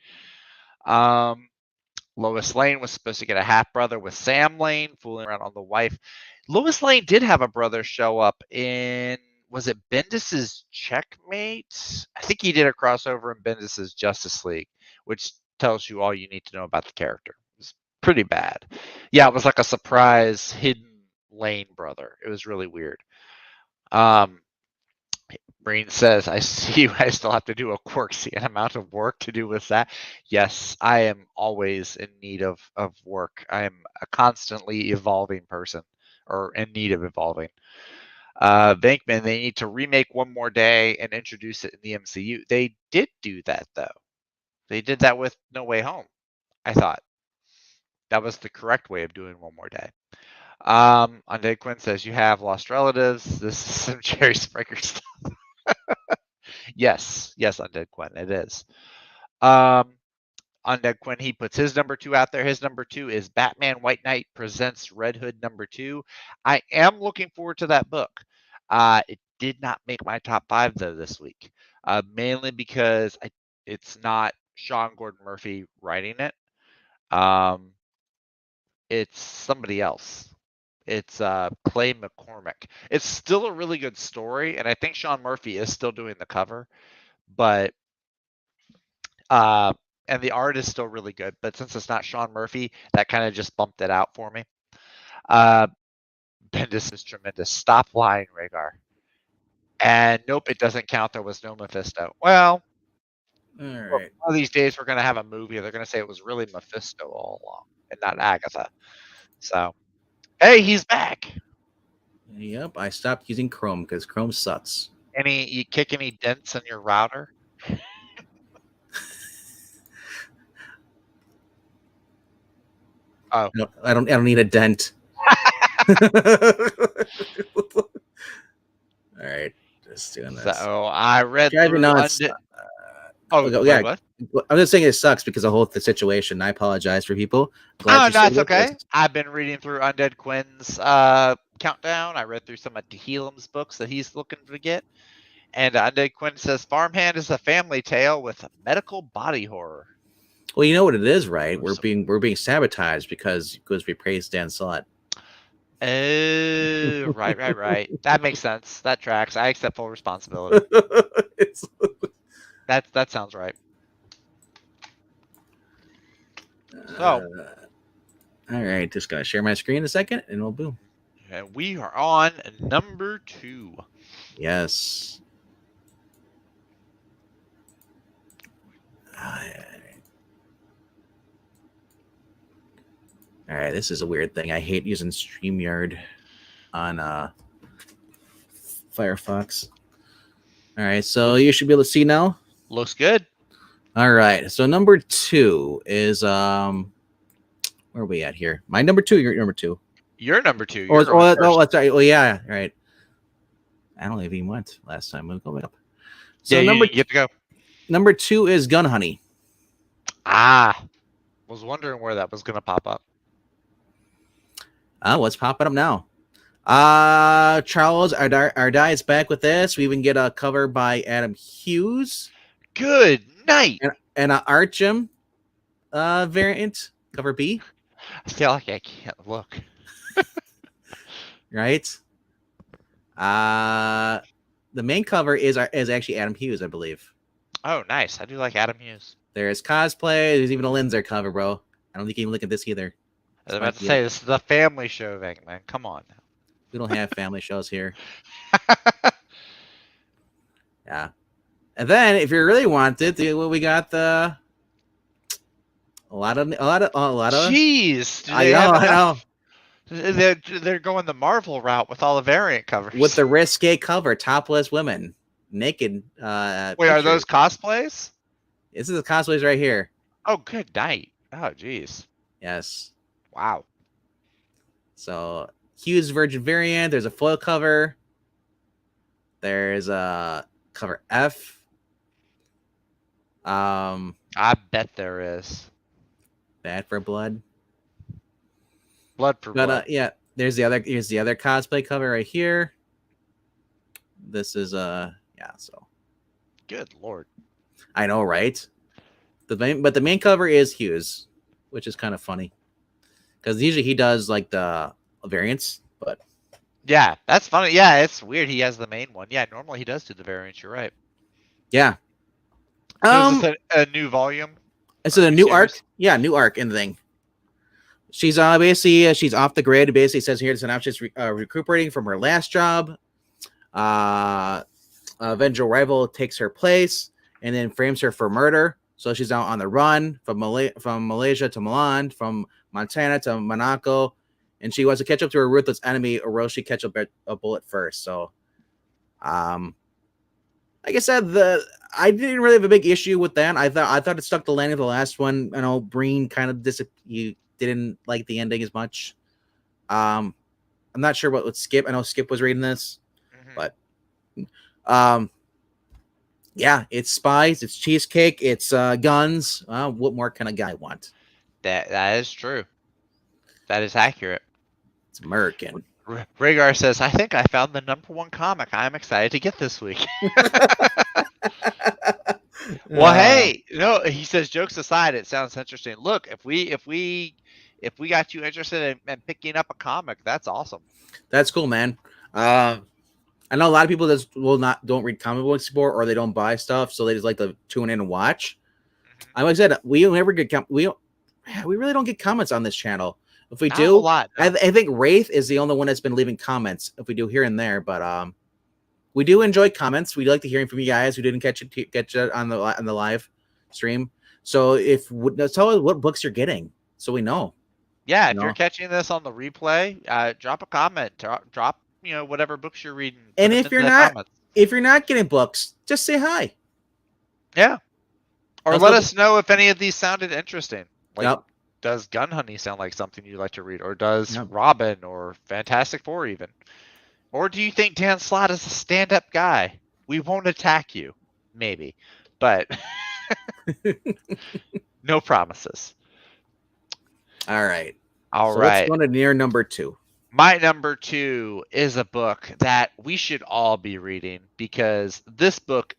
Lois Lane was supposed to get a half brother with Sam Lane, fooling around on the wife. Lois Lane did have a brother show up in, was it Bendis's Checkmate? I think he did a crossover in Bendis's Justice League, which tells you all you need to know about the character. It was pretty bad. Yeah, it was like a surprise hidden Lane brother. It was really weird. Breen says, I see I still have to do a quirky amount of work to do with that. Yes, I am always in need of work. I am a constantly evolving person, or in need of evolving. Venkman, they need to remake One More Day and introduce it in the MCU. They did do that, though. They did that with No Way Home, I thought. That was the correct way of doing One More Day. Undead Quinn says, you have lost relatives. This is some Jerry Springer stuff. Yes, Undead Quinn, it is. Undead Quinn, he puts his number 2 out there. His number 2 is Batman White Knight presents Red Hood number 2. I am looking forward to that book. It did not make my top 5 though this week, mainly because it's not Sean Gordon Murphy writing it. It's somebody else. It's Clay McCormick. It's still a really good story, and I think Sean Murphy is still doing the cover, but and the art is still really good. But since it's not Sean Murphy, that kind of just bumped it out for me. Bendis is tremendous. Stop lying, Rhaegar. And nope, it doesn't count. There was no Mephisto. Well, all right. one of these days we're going to have a movie. They're going to say it was really Mephisto all along and not Agatha. So, hey, he's back. Yep, I stopped using Chrome because Chrome sucks. You kick any dents in your router? Oh, No, I don't need a dent. All right, just doing this. So I read Driving through. yeah, what? I'm just saying it sucks because of the situation. I apologize for people. Oh, no, it's okay. I've been reading through Undead Quinn's countdown. I read through some of Tehillim's books that he's looking to get. And Undead Quinn says Farmhand is a family tale with medical body horror. Well, you know what it is, right? We're being sabotaged because we praised Dan Slott. Oh, right. That makes sense. That tracks. I accept full responsibility. That sounds right. So, all right, just gonna share my screen a second, and we'll boom. And we are on number 2. Yes. All right, this is a weird thing. I hate using StreamYard. on Firefox. All right, so you should be able to see now. Looks good. All right, so number 2 is where are we at here? My number 2, your number 2. You're number 2. Oh, You're going first. that's right. Oh, yeah, right. I don't even went last time. We'll go up. So yeah, number you have to go. Number 2 is Gun Honey. Was wondering where that was gonna pop up. What's popping up now? Charles Ardai is back with this. We even get a cover by Adam Hughes. Good night. And an Archim variant, cover B. I feel like I can't look. Right. The main cover is actually Adam Hughes, I believe. Oh, nice. I do like Adam Hughes. There's cosplay. There's even a Linzer cover, bro. I don't think you can look at this either. I was about to say, this is the family show, man. Come on. We don't have family shows here. Yeah. And then, if you really want it, we got a lot of. Jeez, I know. They're going the Marvel route with all the variant covers. With the risque cover, topless women, naked. Wait, are those cosplays? This is the cosplays right here. Oh, good night. Oh, jeez. Yes. Wow. So, Hughes Virgin variant. There's a foil cover. There's a cover F. I bet there is. Bad for Blood. Blood for Blood. Yeah, here's the other cosplay cover right here. This is so. Good Lord. I know, right? But the main cover is Hughes, which is kind of funny. Because usually he does like the variants, but yeah, that's funny. Yeah, it's weird he has the main one. Yeah, normally he does do the variants, you're right. Yeah. Is this a new volume? It's a new arc. Yeah, new arc in the thing. She's basically she's off the grid. Basically says here to she's recuperating from her last job. Vengeful rival takes her place and then frames her for murder. So she's out on the run from Malaysia to Milan, from Montana to Monaco, and she wants to catch up to her ruthless enemy, or will she catch a bullet first? So, like I said, I didn't really have a big issue with that. I thought it stuck the landing of the last one. I know Breen kind of you didn't like the ending as much. I'm not sure what with Skip. I know Skip was reading this, but yeah, it's spies, it's cheesecake, it's guns. What more can a guy want? That is true. That is accurate. It's American. Rhaegar says, I think I found the #1 comic I'm excited to get this week. Well, hey, no, he says, jokes aside, it sounds interesting. Look, if we got you interested in picking up a comic, that's awesome. That's cool, man. I know a lot of people that don't read comic books anymore, or they don't buy stuff, so they just like to tune in and watch. Like I said, we never get we really don't get comments on this channel. If we do, a lot, no. I think Wraith is the only one that's been leaving comments. If we do here and there, but we do enjoy comments. We like to hearing from you guys who didn't catch it on the live stream. So tell us what books you're getting, so we know. Yeah, if you're catching this on the replay, drop a comment. Drop whatever books you're reading. And if you're not getting books, just say hi. Yeah. Or let us know if any of these sounded interesting. Like, does Gun Honey sound like something you'd like to read? Or does Robin or Fantastic Four even? Or do you think Dan Slott is a stand-up guy? We won't attack you. Maybe. But no promises. All right. Let's go to near number 2. My number 2 is a book that we should all be reading, because this book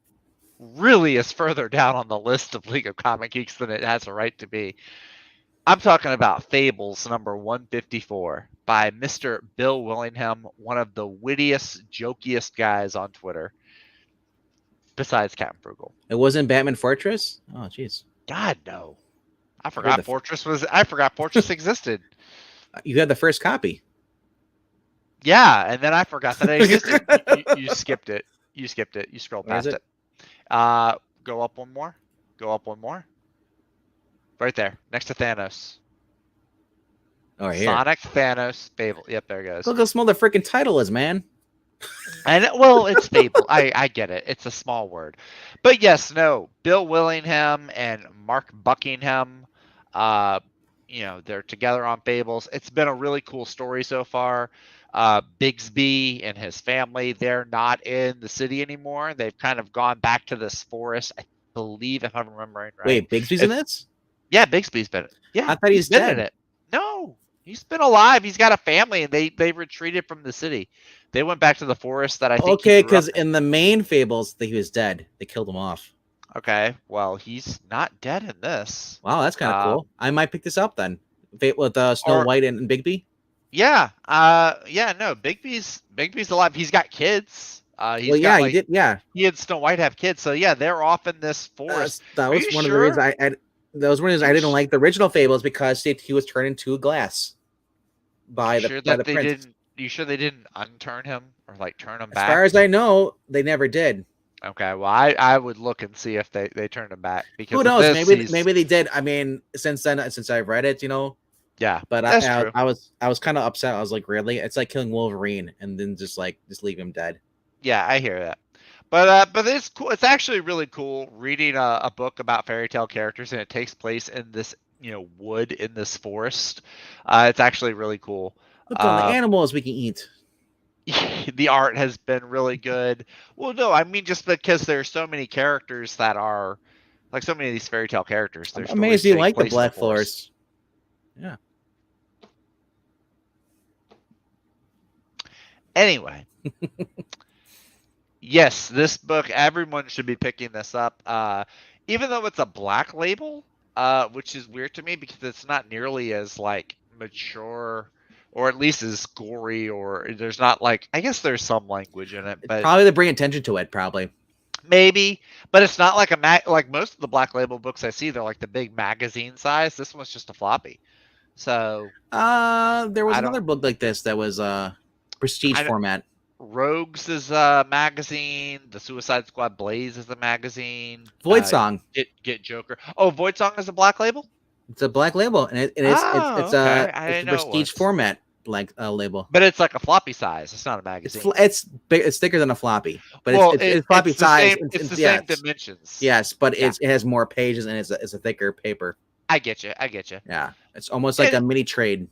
really is further down on the list of League of Comic Geeks than it has a right to be. I'm talking about Fables number 154 by Mr. Bill Willingham, one of the wittiest, jokiest guys on Twitter, besides Captain Frugal. It wasn't Batman Fortress? Oh, jeez. God, no. I forgot Fortress existed. You had the first copy. Yeah, and then I forgot that it existed. you skipped it. You scrolled past it. Go up one more. Right there, next to Thanos. Oh, here. Sonic, Thanos, Fable. Yep, there it goes. Look how small the freaking title is, man. And well, it's Fable. I get it. It's a small word. But yes, no. Bill Willingham and Mark Buckingham, they're together on Fables. It's been a really cool story so far. Bigsby and his family, they're not in the city anymore. They've kind of gone back to this forest, I believe, if I'm remembering right. Wait, Bigsby's in this? Yeah, Bigsby's been. Yeah, I thought he's been dead. in it. No, he's been alive. He's got a family, and they retreated from the city. They went back to the forest that I think. Okay, because in the main Fables, he was dead. They killed him off. Okay, well, he's not dead in this. Wow, that's kind of cool. I might pick this up then. With Snow White and Bigby. Yeah. No, Bigby's alive. He's got kids. He did. Yeah, he and Snow White have kids. So yeah, they're off in this forest. That was one of the reasons I didn't like the original Fables, because he was turned into glass by the prince. You sure they didn't unturn him or like turn him back? As far as I know, they never did. Okay, well, I would look and see if they turned him back, because who knows? Maybe they did. I mean, since I've read it, Yeah, but I was kind of upset. I was like, really? It's like killing Wolverine and then just leave him dead. Yeah, I hear that. But it's cool. It's actually really cool reading a book about fairy tale characters, and it takes place in this wood in this forest. It's actually really cool. Look at all the animals we can eat. The art has been really good. Well, no, I mean, just because there's so many characters that are like so many of these fairy tale characters. I'm amazed you like the Black Forest. Yeah. Anyway. Yes, this book, everyone should be picking this up. Even though it's a black label, which is weird to me because it's not nearly as like mature, or at least as gory, or there's not like, I guess there's some language in it, but probably to bring attention to it, probably. Maybe, but it's not like like most of the black label books I see, they're like the big magazine size. This one's just a floppy. So there was another book like this that was prestige format. Rogues is a magazine. The Suicide Squad Blaze is a magazine. Void Song. Get Joker. Oh, Void Song is a black label? It's a black label, and it's a prestige format label. But it's like a floppy size. It's not a magazine. It's thicker than a floppy, but it's floppy size. It's the same dimensions. Yes, but it has more pages, and it's a thicker paper. I get you. Yeah, it's almost like a mini trade.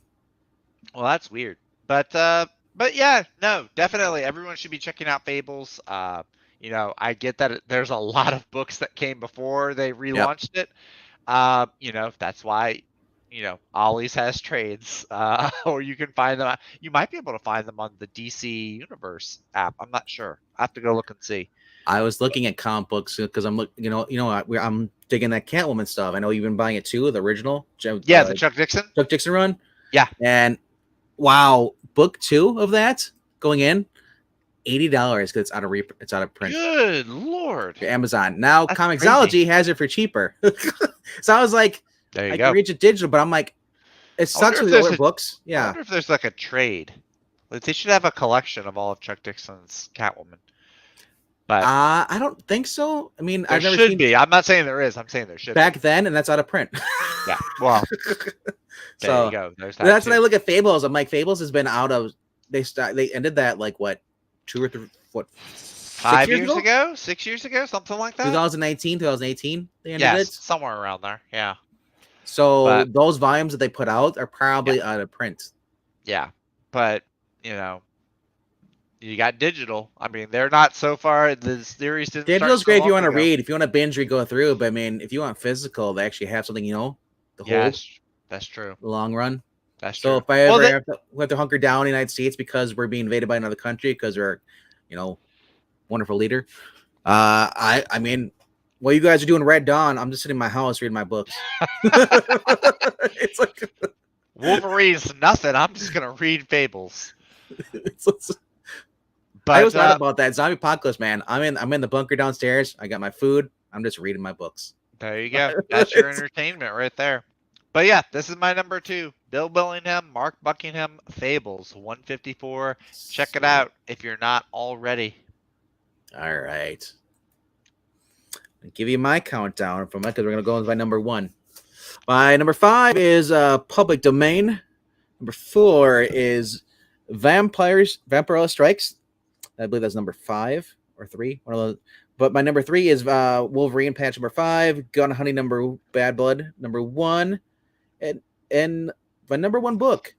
Well, that's weird, but yeah, no, definitely everyone should be checking out Fables. I get that there's a lot of books that came before they relaunched it. That's why, Ollie's has trades, or you can find them. You might be able to find them on the DC Universe app. I'm not sure. I have to go look and see. I was looking at comic books because I'm I'm digging that Catwoman stuff. I know you've been buying it too, the original. Yeah, the Chuck Dixon run. Yeah, and wow, book 2 of that going in $80 because it's out of print. Good Lord. Amazon now. That's Comixology crazy. Has it for cheaper. So I was like, there you I go. can reach it digital, but I'm like, it sucks with the older books. Yeah. I wonder if there's like a trade. Like they should have a collection of all of Chuck Dixon's Catwoman. But I don't think so. I mean, I've never seen. I'm not saying there is. I'm saying there should back be. Then, and that's out of print. Yeah. Well. So there you go. There's that that's when I look at Fables. I'm like, Fables has been out of. They ended that like what, 2 or 3, what, 5 years ago, 6 years ago, something like that. 2019, 2018. They ended it. Somewhere around there. Yeah. So those volumes that they put out are probably out of print. Yeah, but you got digital. I mean, they're not so far. The series didn't. Digital's great if you want to read. If you want to binge read, go through. But I mean, if you want physical, they actually have something. The whole. That's true. The long run. That's true. So if I ever have to hunker down in the United States because we're being invaded by another country because we're, wonderful leader. I mean, while you guys are doing Red Dawn, I'm just sitting in my house reading my books. It's like Wolverine's nothing. I'm just gonna read Fables. But I was thought about that zombie apocalypse, man. I'm in the bunker downstairs. I got my food. I'm just reading my books. There you go. That's your entertainment right there. But yeah, this is my number 2. Bill Willingham, Mark Buckingham, Fables 154. Check it out if you're not already. All right. I'll give you my countdown because we're gonna go with my number 1. My number 5 is Public Domain. Number 4 is Vampirella Strikes. I believe that's number 5 or 3. One of those. But my number 3 is Wolverine patch number 5, Gun Hunting Bad Blood number 1, and my number 1 book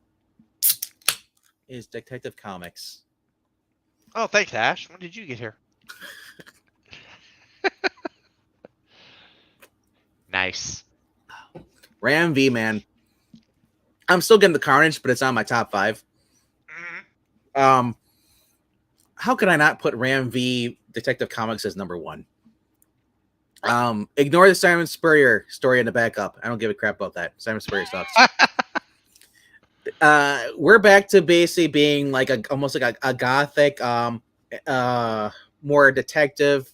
is Detective Comics. Oh, thanks, Ash. When did you get here? Nice. Ram V, man. I'm still getting the Carnage, but it's on my top 5. How could I not put Ram V Detective Comics as number 1? Ignore the Simon Spurrier story in the backup. I don't give a crap about that. Simon Spurrier sucks. We're back to basically being like almost like a gothic, more detective,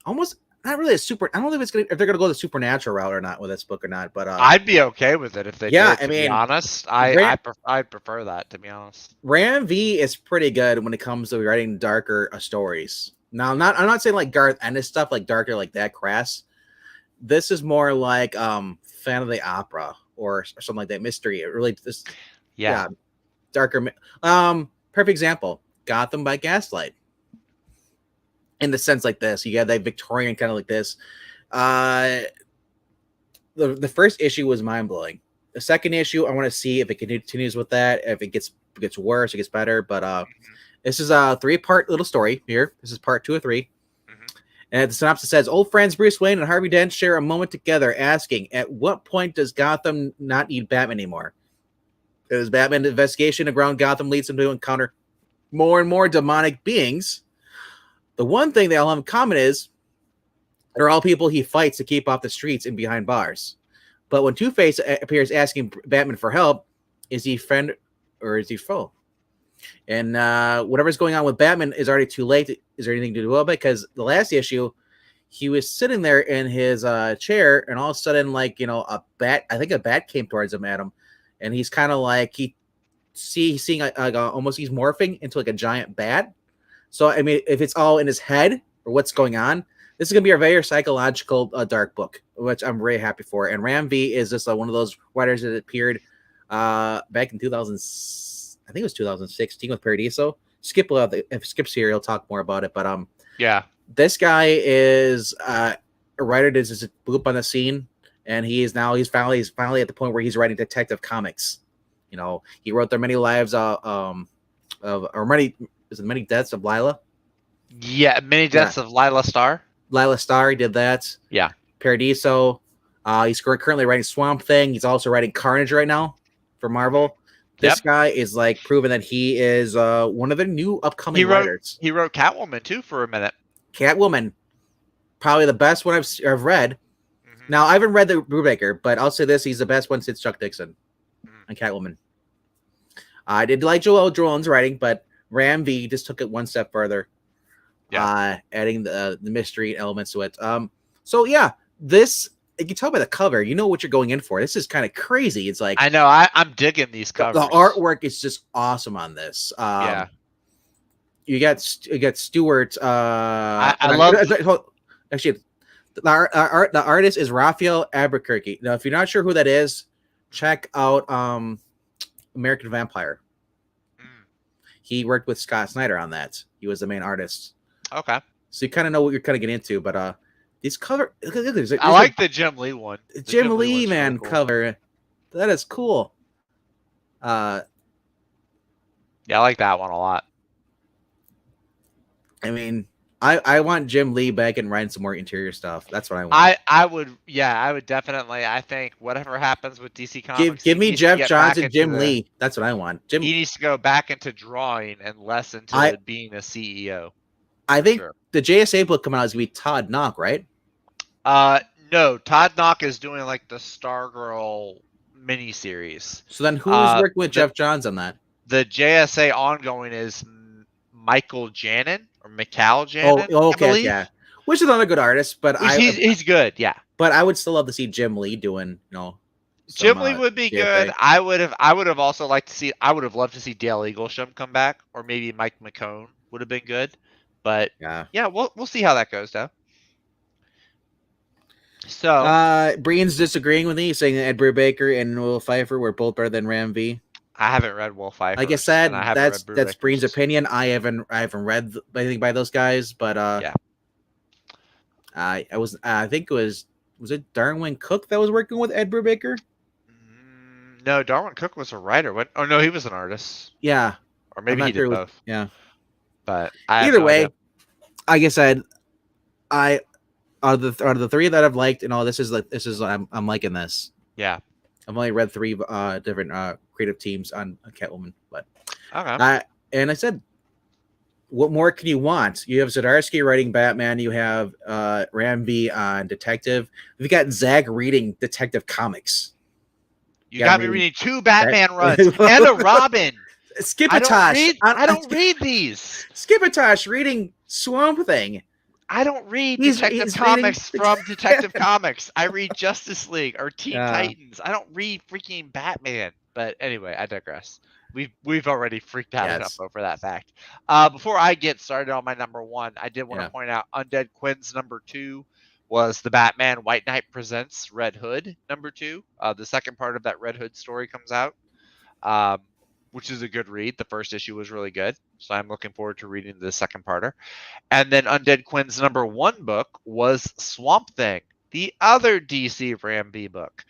almost not really a super. I don't know if they're gonna go the supernatural route or not with this book or not. But I'd be okay with it if they yeah, did. To be honest, I'd prefer that, to be honest. Ram V is pretty good when it comes to writing darker stories. Now, I'm not saying like Garth Ennis stuff, like darker, like that crass. This is more like Fan of the Opera or something like that, mystery. It really just darker. Perfect example, Gotham by Gaslight. In the sense like this, you got that Victorian kind of like this. The first issue was mind blowing. The second issue, I want to see if it continues with that, if it gets worse, it gets better. But this is a 3-part little story here. This is part 2 or 3. And the synopsis says, old friends Bruce Wayne and Harvey Dent share a moment together asking, at what point does Gotham not need Batman anymore? As Batman's investigation around Gotham leads him to encounter more and more demonic beings. The one thing they all have in common is they're all people he fights to keep off the streets and behind bars. But when Two-Face appears asking Batman for help, is he friend or is he foe? And whatever's going on with Batman is already too late. Is there anything to do about it? Because the last issue, he was sitting there in his chair, and all of a sudden, like, a bat came towards him, and he's kind of like he's morphing into like a giant bat. So I mean, if it's all in his head or what's going on, this is gonna be a very psychological dark book, which I'm very happy for. And Ram V is just one of those writers that appeared back in 2000. I think it was 2016 with Paradiso. If Skip's here, he'll talk more about it. But this guy is a writer that just blew up on the scene, and he's finally at the point where he's writing Detective Comics. He wrote There Many Lives Many Deaths of Lila. Yeah, Many Deaths of Lila Starr. Lila Starr, he did that. Yeah. Paradiso. He's currently writing Swamp Thing. He's also writing Carnage right now for Marvel. This guy is like proven that he is one of the new upcoming writers. He wrote Catwoman too for a minute. Catwoman, probably the best one I've read. Now I haven't read the Brubaker, but I'll say this: he's the best one since Chuck Dixon on Catwoman. I did like Joel Jones' writing, but Ram V just took it one step further, adding the mystery elements to it. So yeah, this. You can tell by the cover, you know what you're going in for. This is kind of crazy. It's like, I know, I'm digging these covers. The artwork is just awesome on this. You got Stewart. I love. Actually, the artist is Raphael Albuquerque. Now, if you're not sure who that is, check out American Vampire. He worked with Scott Snyder on that. He was the main artist. Okay. So you kind of know what you're kind of getting into, but these cover. I like the Jim Lee one. The Jim Lee man really cool. Cover. That is cool. Yeah, I like that one a lot. I mean, I want Jim Lee back and writing some more interior stuff. That's what I want. I would definitely. I think whatever happens with DC Comics, give me Jeff Johns and Jim Lee. That's what I want. He needs to go back into drawing and less into being a CEO. I think the JSA book coming out is going to be Todd Knock, right? No, Todd Knock is doing like the Stargirl miniseries. So then who's working with Jeff Johns on that? The JSA ongoing is Michael Janin or Mikal Janin. Oh, okay, yeah. Which is another good artist, but he's good, yeah. But I would still love to see Jim Lee doing, Jim Lee would be JSA. Good. I would have also liked to see. I would have loved to see Dale Eaglesham come back, or maybe Mike McCone would have been good. But yeah, we'll see how that goes, though. So Brian's disagreeing with me, saying that Ed Brubaker and Will Pfeiffer were both better than Ram V. I haven't read Wolf Eifers, Like I said, and I haven't that's read Brubaker's. Breen's opinion. I haven't read anything by those guys, but Yeah. I think was it Darwin Cook that was working with Ed Brubaker? No, Darwin Cook was a writer. What? Oh no, he was an artist, Yeah, or I'm maybe he not sure. did both. Yeah. But I have Either no idea. way, like I said, I out of the three that I've liked, and all this is I'm liking this. Yeah. I've only read three different creative teams on Catwoman, but Okay. and I said, what more can you want? You have Zdarsky writing Batman. You have Ramby on Detective. We've got Zach reading Detective Comics. You got me reading 2 Batman runs and a Robin. Skipitosh. I don't read these. Skipitosh reading Swamp Thing. I don't read Detective Comics from Detective Comics. I read Justice League or Teen Titans. I don't read freaking Batman. But anyway, I digress. We've already freaked out enough over that fact. Before I get started on my number 1, I did want to point out Undead Quinn's number 2 was the Batman White Knight Presents Red Hood number 2. The second part of that Red Hood story comes out, which is a good read. The first issue was really good, so I'm looking forward to reading the second parter. And then Undead Quinn's number 1 book was Swamp Thing, the other DC Ramby book.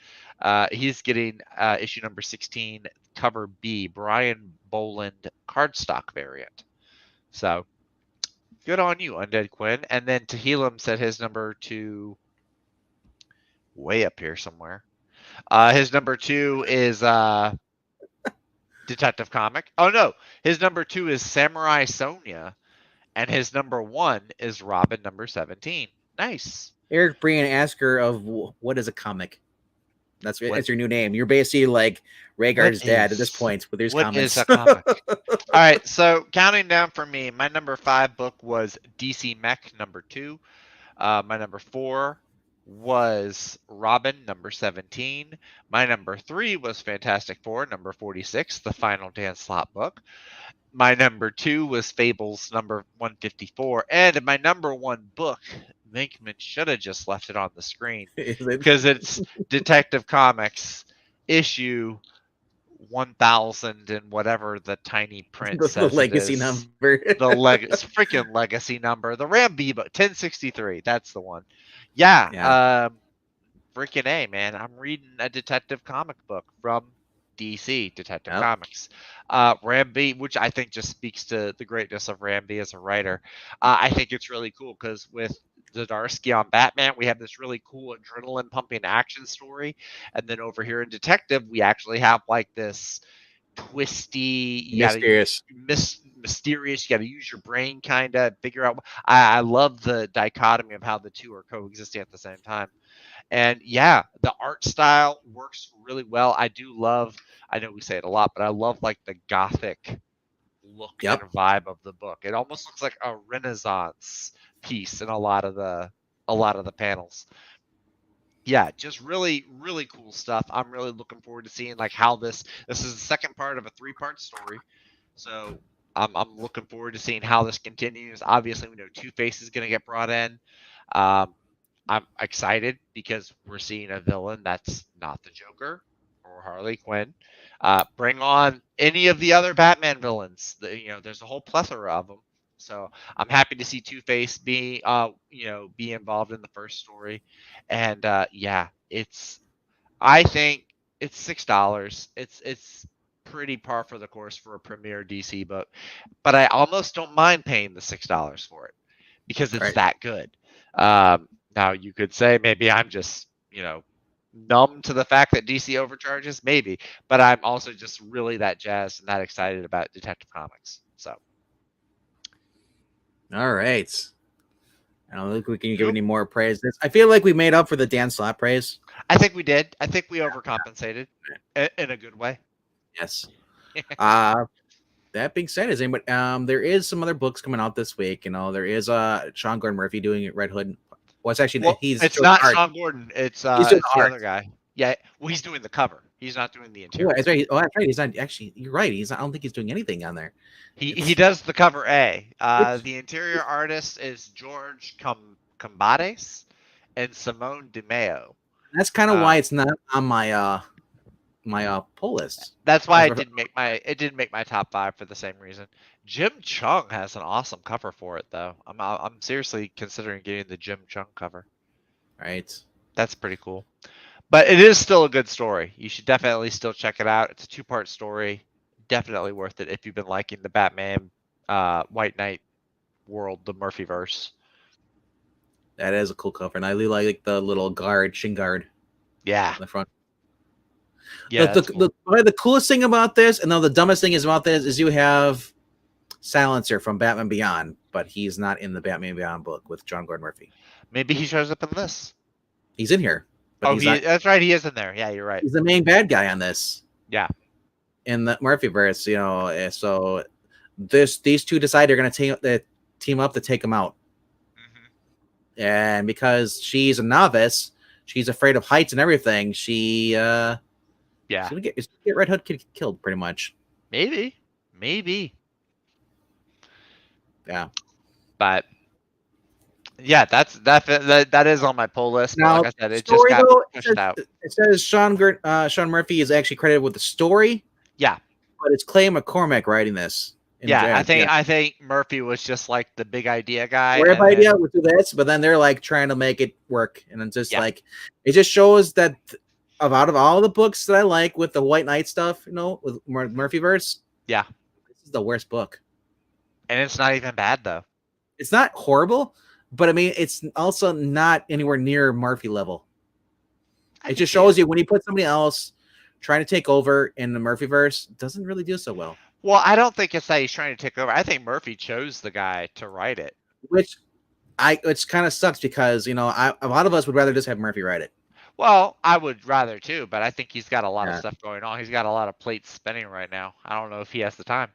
He's getting issue number 16, cover B, Brian Boland cardstock variant. So good on you, Undead Quinn. And then Tehillim said his number 2 way up here somewhere. His number 2 is Detective Comic. Oh no, his number 2 is Samurai Sonia. And his number 1 is Robin number 17. Nice. Eric Breen, asker of what is a comic? That's your new name. You're basically like Rhaegar's dad at this point with his comments. What is a comic? All right, so counting down for me, my number 5 book was DC Mech number 2. My number 4 was Robin number 17. My number 3 was Fantastic Four number 46, the final Dan Slott book. My number 2 was Fables number 154. And my number 1 book, Minkman should have just left it on the screen because it's Detective Comics issue 1000 and whatever the tiny print says. The legacy number. The freaking legacy number. The Ramby book, 1063. That's the one. Yeah. Freaking A, man. I'm reading a detective comic book from DC Detective Comics. Ramby, which I think just speaks to the greatness of Ramby as a writer. I think it's really cool because with Zdarsky on Batman, we have this really cool adrenaline pumping action story. And then over here in Detective, we actually have like this twisty, mysterious. You got to use your brain kind of figure out. I love the dichotomy of how the two are coexisting at the same time. And yeah, the art style works really well. I do love, I know we say it a lot, but I love like the gothic look and vibe of the book. It almost looks like a Renaissance piece in a lot of the panels. Yeah, just really, really cool stuff. I'm really looking forward to seeing like how this is the second part of a 3-part story. So I'm looking forward to seeing how this continues. Obviously, we know Two-Face is going to get brought in. I'm excited because we're seeing a villain that's not the Joker or Harley Quinn. Bring on any of the other Batman villains. There's a whole plethora of them. So I'm happy to see Two-Face be involved in the first story. And I think it's $6. It's pretty par for the course for a premier DC book, but I almost don't mind paying the $6 for it because it's that good. Now you could say maybe I'm just, numb to the fact that DC overcharges, maybe, but I'm also just really that jazzed and that excited about Detective Comics. So. All right. I don't think we can give any more praise. I feel like we made up for the Dan Slott praise. I think we did. I think we overcompensated in a good way. Yes. That being said, there is some other books coming out this week. There is Sean Gordon Murphy doing Red Hood. Well, it's actually it's not Sean Gordon. It's the other guy. Yeah, well, he's doing the cover. He's not doing the interior. That's right. That's right. He's not actually. You're right. I don't think he's doing anything on there. He does the cover A. The interior artist is George Combates and Simone DeMeo. That's kind of why it's not on my my poll list. That's why That's it didn't make my top 5 for the same reason. Jim Chung has an awesome cover for it though. I'm seriously considering getting the Jim Chung cover. right. That's pretty cool. But it is still a good story. You should definitely still check it out. It's a 2-part story. Definitely worth it if you've been liking the Batman White Knight world, the Murphyverse. That is a cool cover, and I really like the little shin guard Yeah. in the front. Yeah. The coolest thing about this, and the dumbest thing is about this, is you have Silencer from Batman Beyond, but he's not in the Batman Beyond book with John Gordon Murphy. Maybe he shows up in this. He's in here. But that's right. He is in there. Yeah, you're right. He's the main bad guy on this. Yeah. In the Murphyverse, so these two decide they're going to team up to take him out. Mm-hmm. And because she's a novice, she's afraid of heights and everything. She's gonna get Red Hood killed pretty much. Maybe. Yeah. But yeah, that is on my pull list. Now, like I said, it just got pushed out. It says Sean Murphy is actually credited with the story. Yeah. But it's Clay McCormick writing this. Yeah, I think Murphy was just like the big idea guy. Weird idea, we'll do this, but then they're like trying to make it work, and it's just like it just shows that out of all the books that I like with the White Knight stuff, with Murphyverse, this is the worst book. And it's not even bad though. It's not horrible, but I mean, it's also not anywhere near Murphy level. It just shows you when you put somebody else trying to take over in the Murphyverse, it doesn't really do so well. Well, I don't think it's that he's trying to take over. I think Murphy chose the guy to write it. Which kind of sucks because, a lot of us would rather just have Murphy write it. Well, I would rather too, but I think he's got a lot of stuff going on. He's got a lot of plates spinning right now. I don't know if he has the time.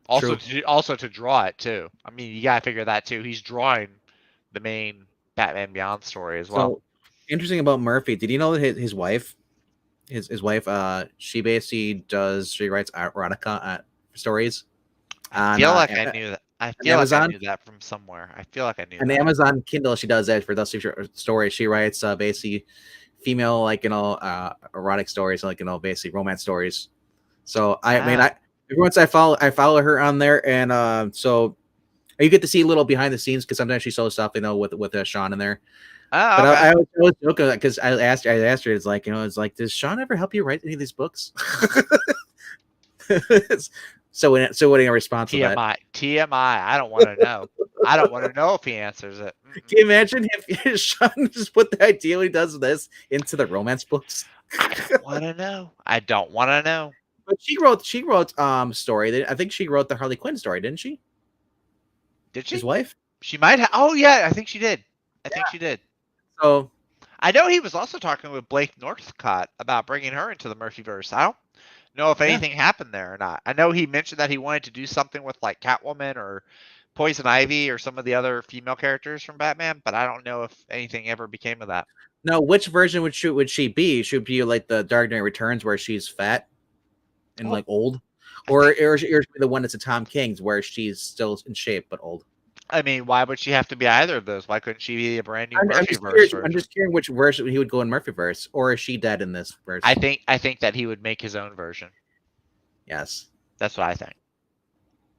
Also to draw it too. I mean, you gotta figure that too. He's drawing the main Batman Beyond story as well. So, interesting about Murphy. Did you know that his wife, she basically she writes erotica stories. I feel like I knew that. I feel like I knew that from somewhere. I feel like I knew. On Amazon Kindle, she does that for those stories. She writes basically female, erotic stories, basically romance stories. So every once I follow her on there, and so you get to see a little behind the scenes because sometimes she shows stuff, with Sean in there. Oh, but I was joking because I asked her, it's like, does Sean ever help you write any of these books? So what a response to that. TMI. I don't want to know. I don't want to know if he answers it. Can you imagine if Sean just put the idea when he does this into the romance books? I don't want to know. I don't want to know. But she wrote story. I think she wrote the Harley Quinn story, didn't she? Did she? His wife? She might have. Oh yeah, I think she did. I think she did. So I know he was also talking with Blake Northcott about bringing her into the Murphyverse. I don't know if anything happened there or not. I know he mentioned that he wanted to do something with like Catwoman or Poison Ivy or some of the other female characters from Batman, but I don't know if anything ever became of that. Now, which version would she be? Should be like the Dark Knight Returns where she's fat and old, or the one that's a Tom King's where she's still in shape but old? I mean, why would she have to be either of those? Why couldn't she be a brand new Murphyverse version? I'm just curious which version he would go in Murphyverse, or is she dead in this version? I think that he would make his own version. Yes. That's what I think.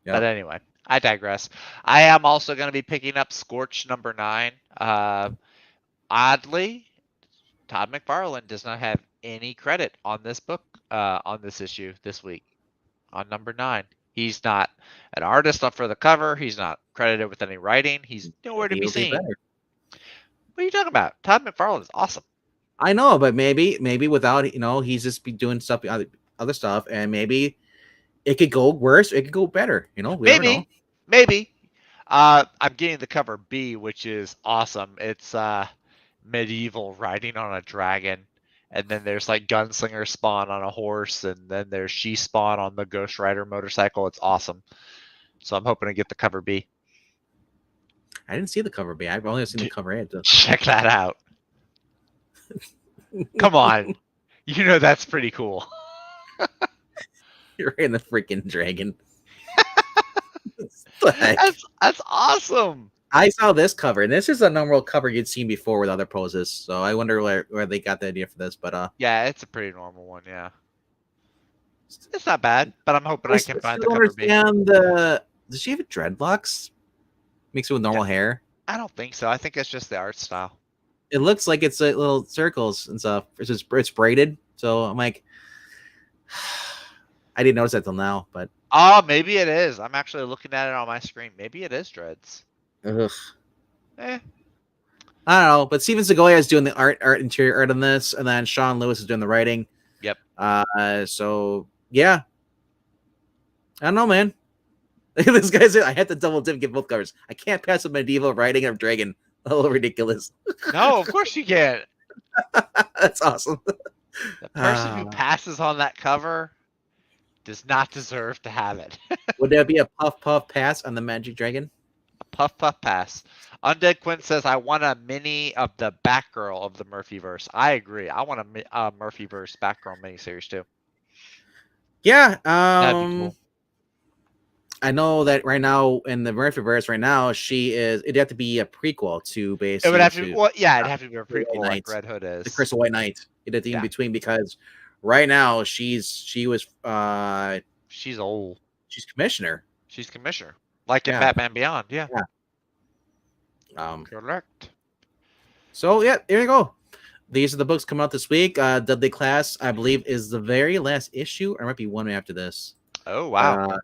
Yep. But anyway, I digress. I am also going to be picking up Scorch #9. Oddly, Todd McFarlane does not have any credit on this book, on this issue this week, on #9. He's not an artist for the cover. He's not credited with any writing. He's nowhere to be seen. What are you talking about? Todd McFarlane is awesome. I know, but maybe without, he's just be doing stuff, other stuff, and maybe it could go worse. It could go better. We never know. Maybe. I'm getting the cover B, which is awesome. It's medieval riding on a dragon. And then there's like Gunslinger Spawn on a horse, and then there's She Spawn on the Ghost Rider motorcycle. It's awesome. So I'm hoping to get the cover B. I didn't see the cover B. I've only seen the cover A. Check that out. Come on. That's pretty cool. You're in the freaking dragon. That's awesome. I saw this cover, and this is a normal cover you'd seen before with other poses. So I wonder where they got the idea for this. But Yeah, it's a pretty normal one. Yeah, it's not bad, but I'm hoping I I can find the still cover B. understand the. Does she have dreadlocks? Mixed with normal hair. I don't think so. I think it's just the art style. It looks like it's like little circles and stuff. It's braided. So I'm like, I didn't notice that till now. But Oh, maybe it is. I'm actually looking at it on my screen. Maybe it is dreads. ugh. Eh. I don't know. But Steven Seagal is doing the interior art on this, and then Sean Lewis is doing the writing. Yep. So yeah. I don't know, man. This guy said I had to double dip and get both covers. I can't pass up medieval writing of dragon. A little ridiculous. No, of course you can't. That's awesome. The person who passes on that cover does not deserve to have it. Would there be a puff pass on the Magic Dragon? A puff pass. Undead Quinn says, I want a mini of the Batgirl of the Murphyverse. I agree. I want a Murphyverse Batgirl miniseries too. Yeah. That'd be cool. I know that right now in the Murphyverse, right now it'd have to be a prequel to basically. It would have to be, well, yeah, it'd have to be a prequel White like Knight. Red Hood is. The Curse of White Knight. It'd have to be Yeah. in between because right now she was She's old. she's commissioner. She's commissioner, like in Yeah. Batman Beyond. Yeah. Correct. So yeah, there you go. These are the books coming out this week. Dudley Class, I believe, is the very last issue, or it might be one after this. Oh wow.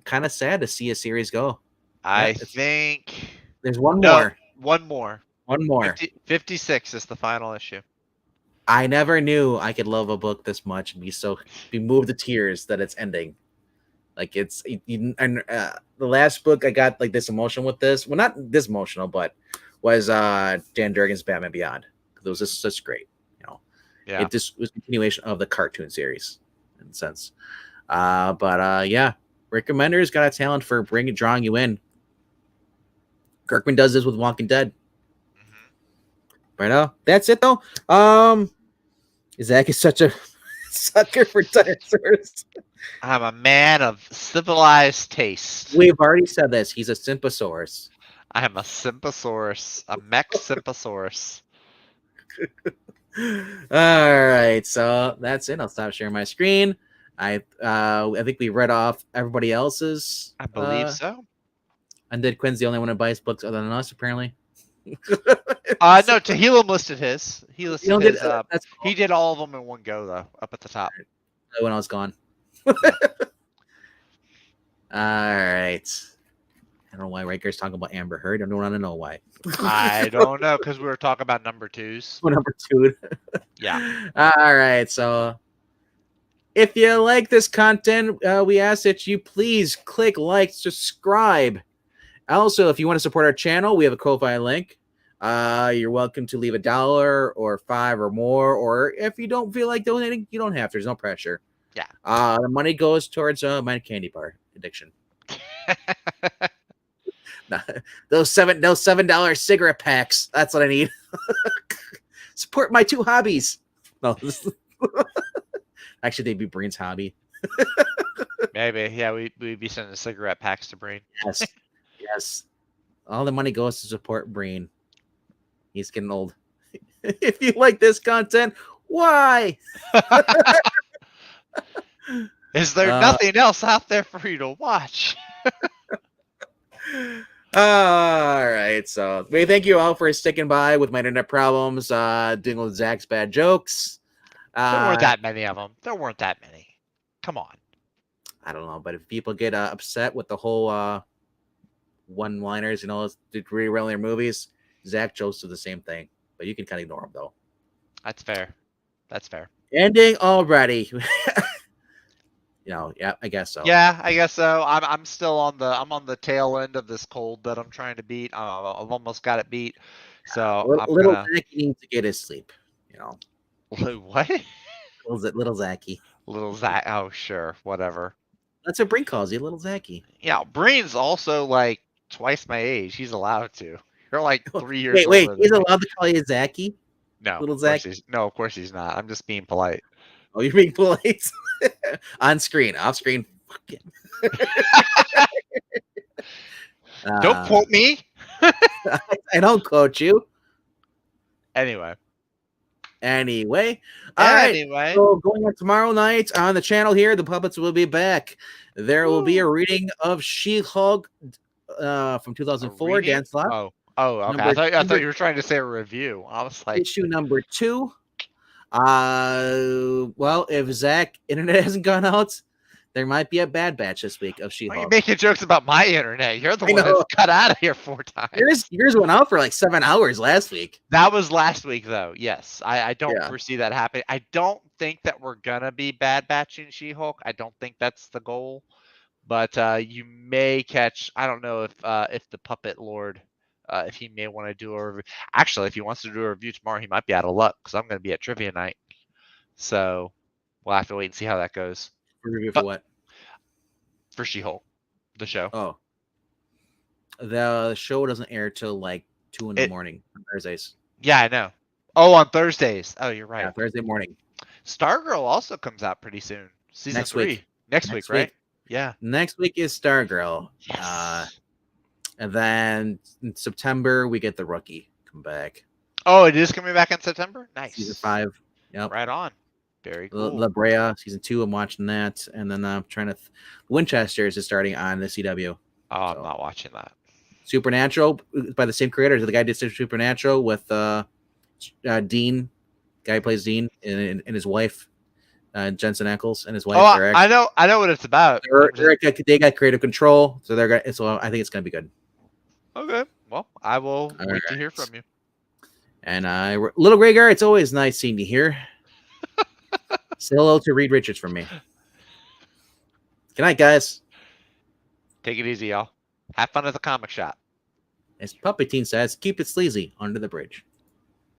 Kind of sad to see a series go. I think There's one more. One more. 56 is the final issue. I never knew I could love a book this much and be moved to tears that it's ending. Like the last book I got like this emotional with this. Well, not this emotional, but was Dan Durgan's Batman Beyond. It was just such great, Yeah. It just was a continuation of the cartoon series in a sense. Yeah, Rick Remender's got a talent for drawing you in. Kirkman does this with Walking Dead. Right. That's it though. Zach is such a sucker for dinosaurs. I'm a man of civilized taste. We've already said this. He's a Sympasaurus. I am a Sympasaurus, a mech Sympasaurus. All right, so that's it. I'll stop sharing my screen. I think we read off everybody else's. I believe so. Undead Quinn's the only one who buys books other than us, apparently. No, Tehillim listed his. He listed his. That's cool. He did all of them in one go, though, up at the top. When I was gone. All right. I don't know why Riker's talking about Amber Heard. I don't want to know why. I don't know, because we were talking about number twos. Number two. Yeah. All right. So if you like this content, we ask that you please click like, subscribe. Also, if you want to support our channel, we have a Ko-Fi link. You're welcome to leave $1 or $5 or more. Or if you don't feel like donating, you don't have to. There's no pressure. Yeah. The money goes towards my candy bar addiction. Those $7 cigarette packs. That's what I need. Support my two hobbies. No, actually, they'd be Breen's hobby. Maybe, yeah, we'd be sending cigarette packs to Breen. Yes. All the money goes to support Breen. He's getting old. If you like this content, why? Is there nothing else out there for you to watch? All right. So we thank you all for sticking by with my internet problems, doing with Zach's bad jokes. There weren't that many of them. There weren't that many. Come on. I don't know, but if people get upset with the whole one-liners, did really well in their movies, Zach jokes do the same thing. But you can kind of ignore them, though. That's fair. That's fair. Ending already. Yeah, I guess so. Yeah, I guess so. I'm still on the tail end of this cold that I'm trying to beat. I've almost got it beat. So little Zach needs to get his sleep. What? Little Zachy. Little Zach. Oh, sure, whatever. That's what Breen calls you, little Zachy. Yeah, Breen's also like twice my age. He's allowed to. You're like 3 years. Wait, he's allowed to call you Zachy? No, little Zach. No, of course he's not. I'm just being polite. Oh, you're being polite. On screen, off screen. Fuck him. Don't quote me. I don't quote you. Anyway. All right. Anyway. So going on tomorrow night on the channel here, the puppets will be back. There will be a reading of She-Hulk from 2004. Dan Slott. Oh, okay. I thought you were trying to say a review. I was like, issue number 2. Well, if Zach internet hasn't gone out, there might be a bad batch this week of She-Hulk. Why are you making jokes about my internet? You're the one that's cut out of here 4 times. Yours went out for like 7 hours last week. That was last week, though. Yes, I don't foresee that happening. I don't think that we're gonna be bad batching She-Hulk. I don't think that's the goal. But you may catch. I don't know if the Puppet Lord, if he may want to do a review. Actually, if he wants to do a review tomorrow, he might be out of luck because I'm going to be at trivia night. So we'll have to wait and see how that goes. Review for what? For She-Hulk, the show. Oh, the show doesn't air till like 2 in the morning on Thursdays. Yeah, I know. Oh, on Thursdays. Oh, you're right. Yeah, Thursday morning. Stargirl also comes out pretty soon. Season 3. Next week, right? Yeah. Next week is Stargirl. Yes. And then in September we get the Rookie come back. Oh, it is coming back in September? Nice. Season 5. Yep. Right on. Very cool. La Brea, season 2. I'm watching that. And then I'm trying to Winchesters is starting on the CW. Oh, I'm not watching that. Supernatural by the same creators. The guy did Supernatural with Dean. Guy who plays Dean and his wife. Jensen Ackles and his wife. Oh, I know what it's about. They got creative control, so they're gonna. So I think it's gonna be good. Okay, well, I will wait to hear from you. And Little Grey Guy, it's always nice seeing you here. Say hello to Reed Richards from me. Good night, guys. Take it easy, y'all. Have fun at the comic shop. As Puppy Teen says, keep it sleazy under the bridge.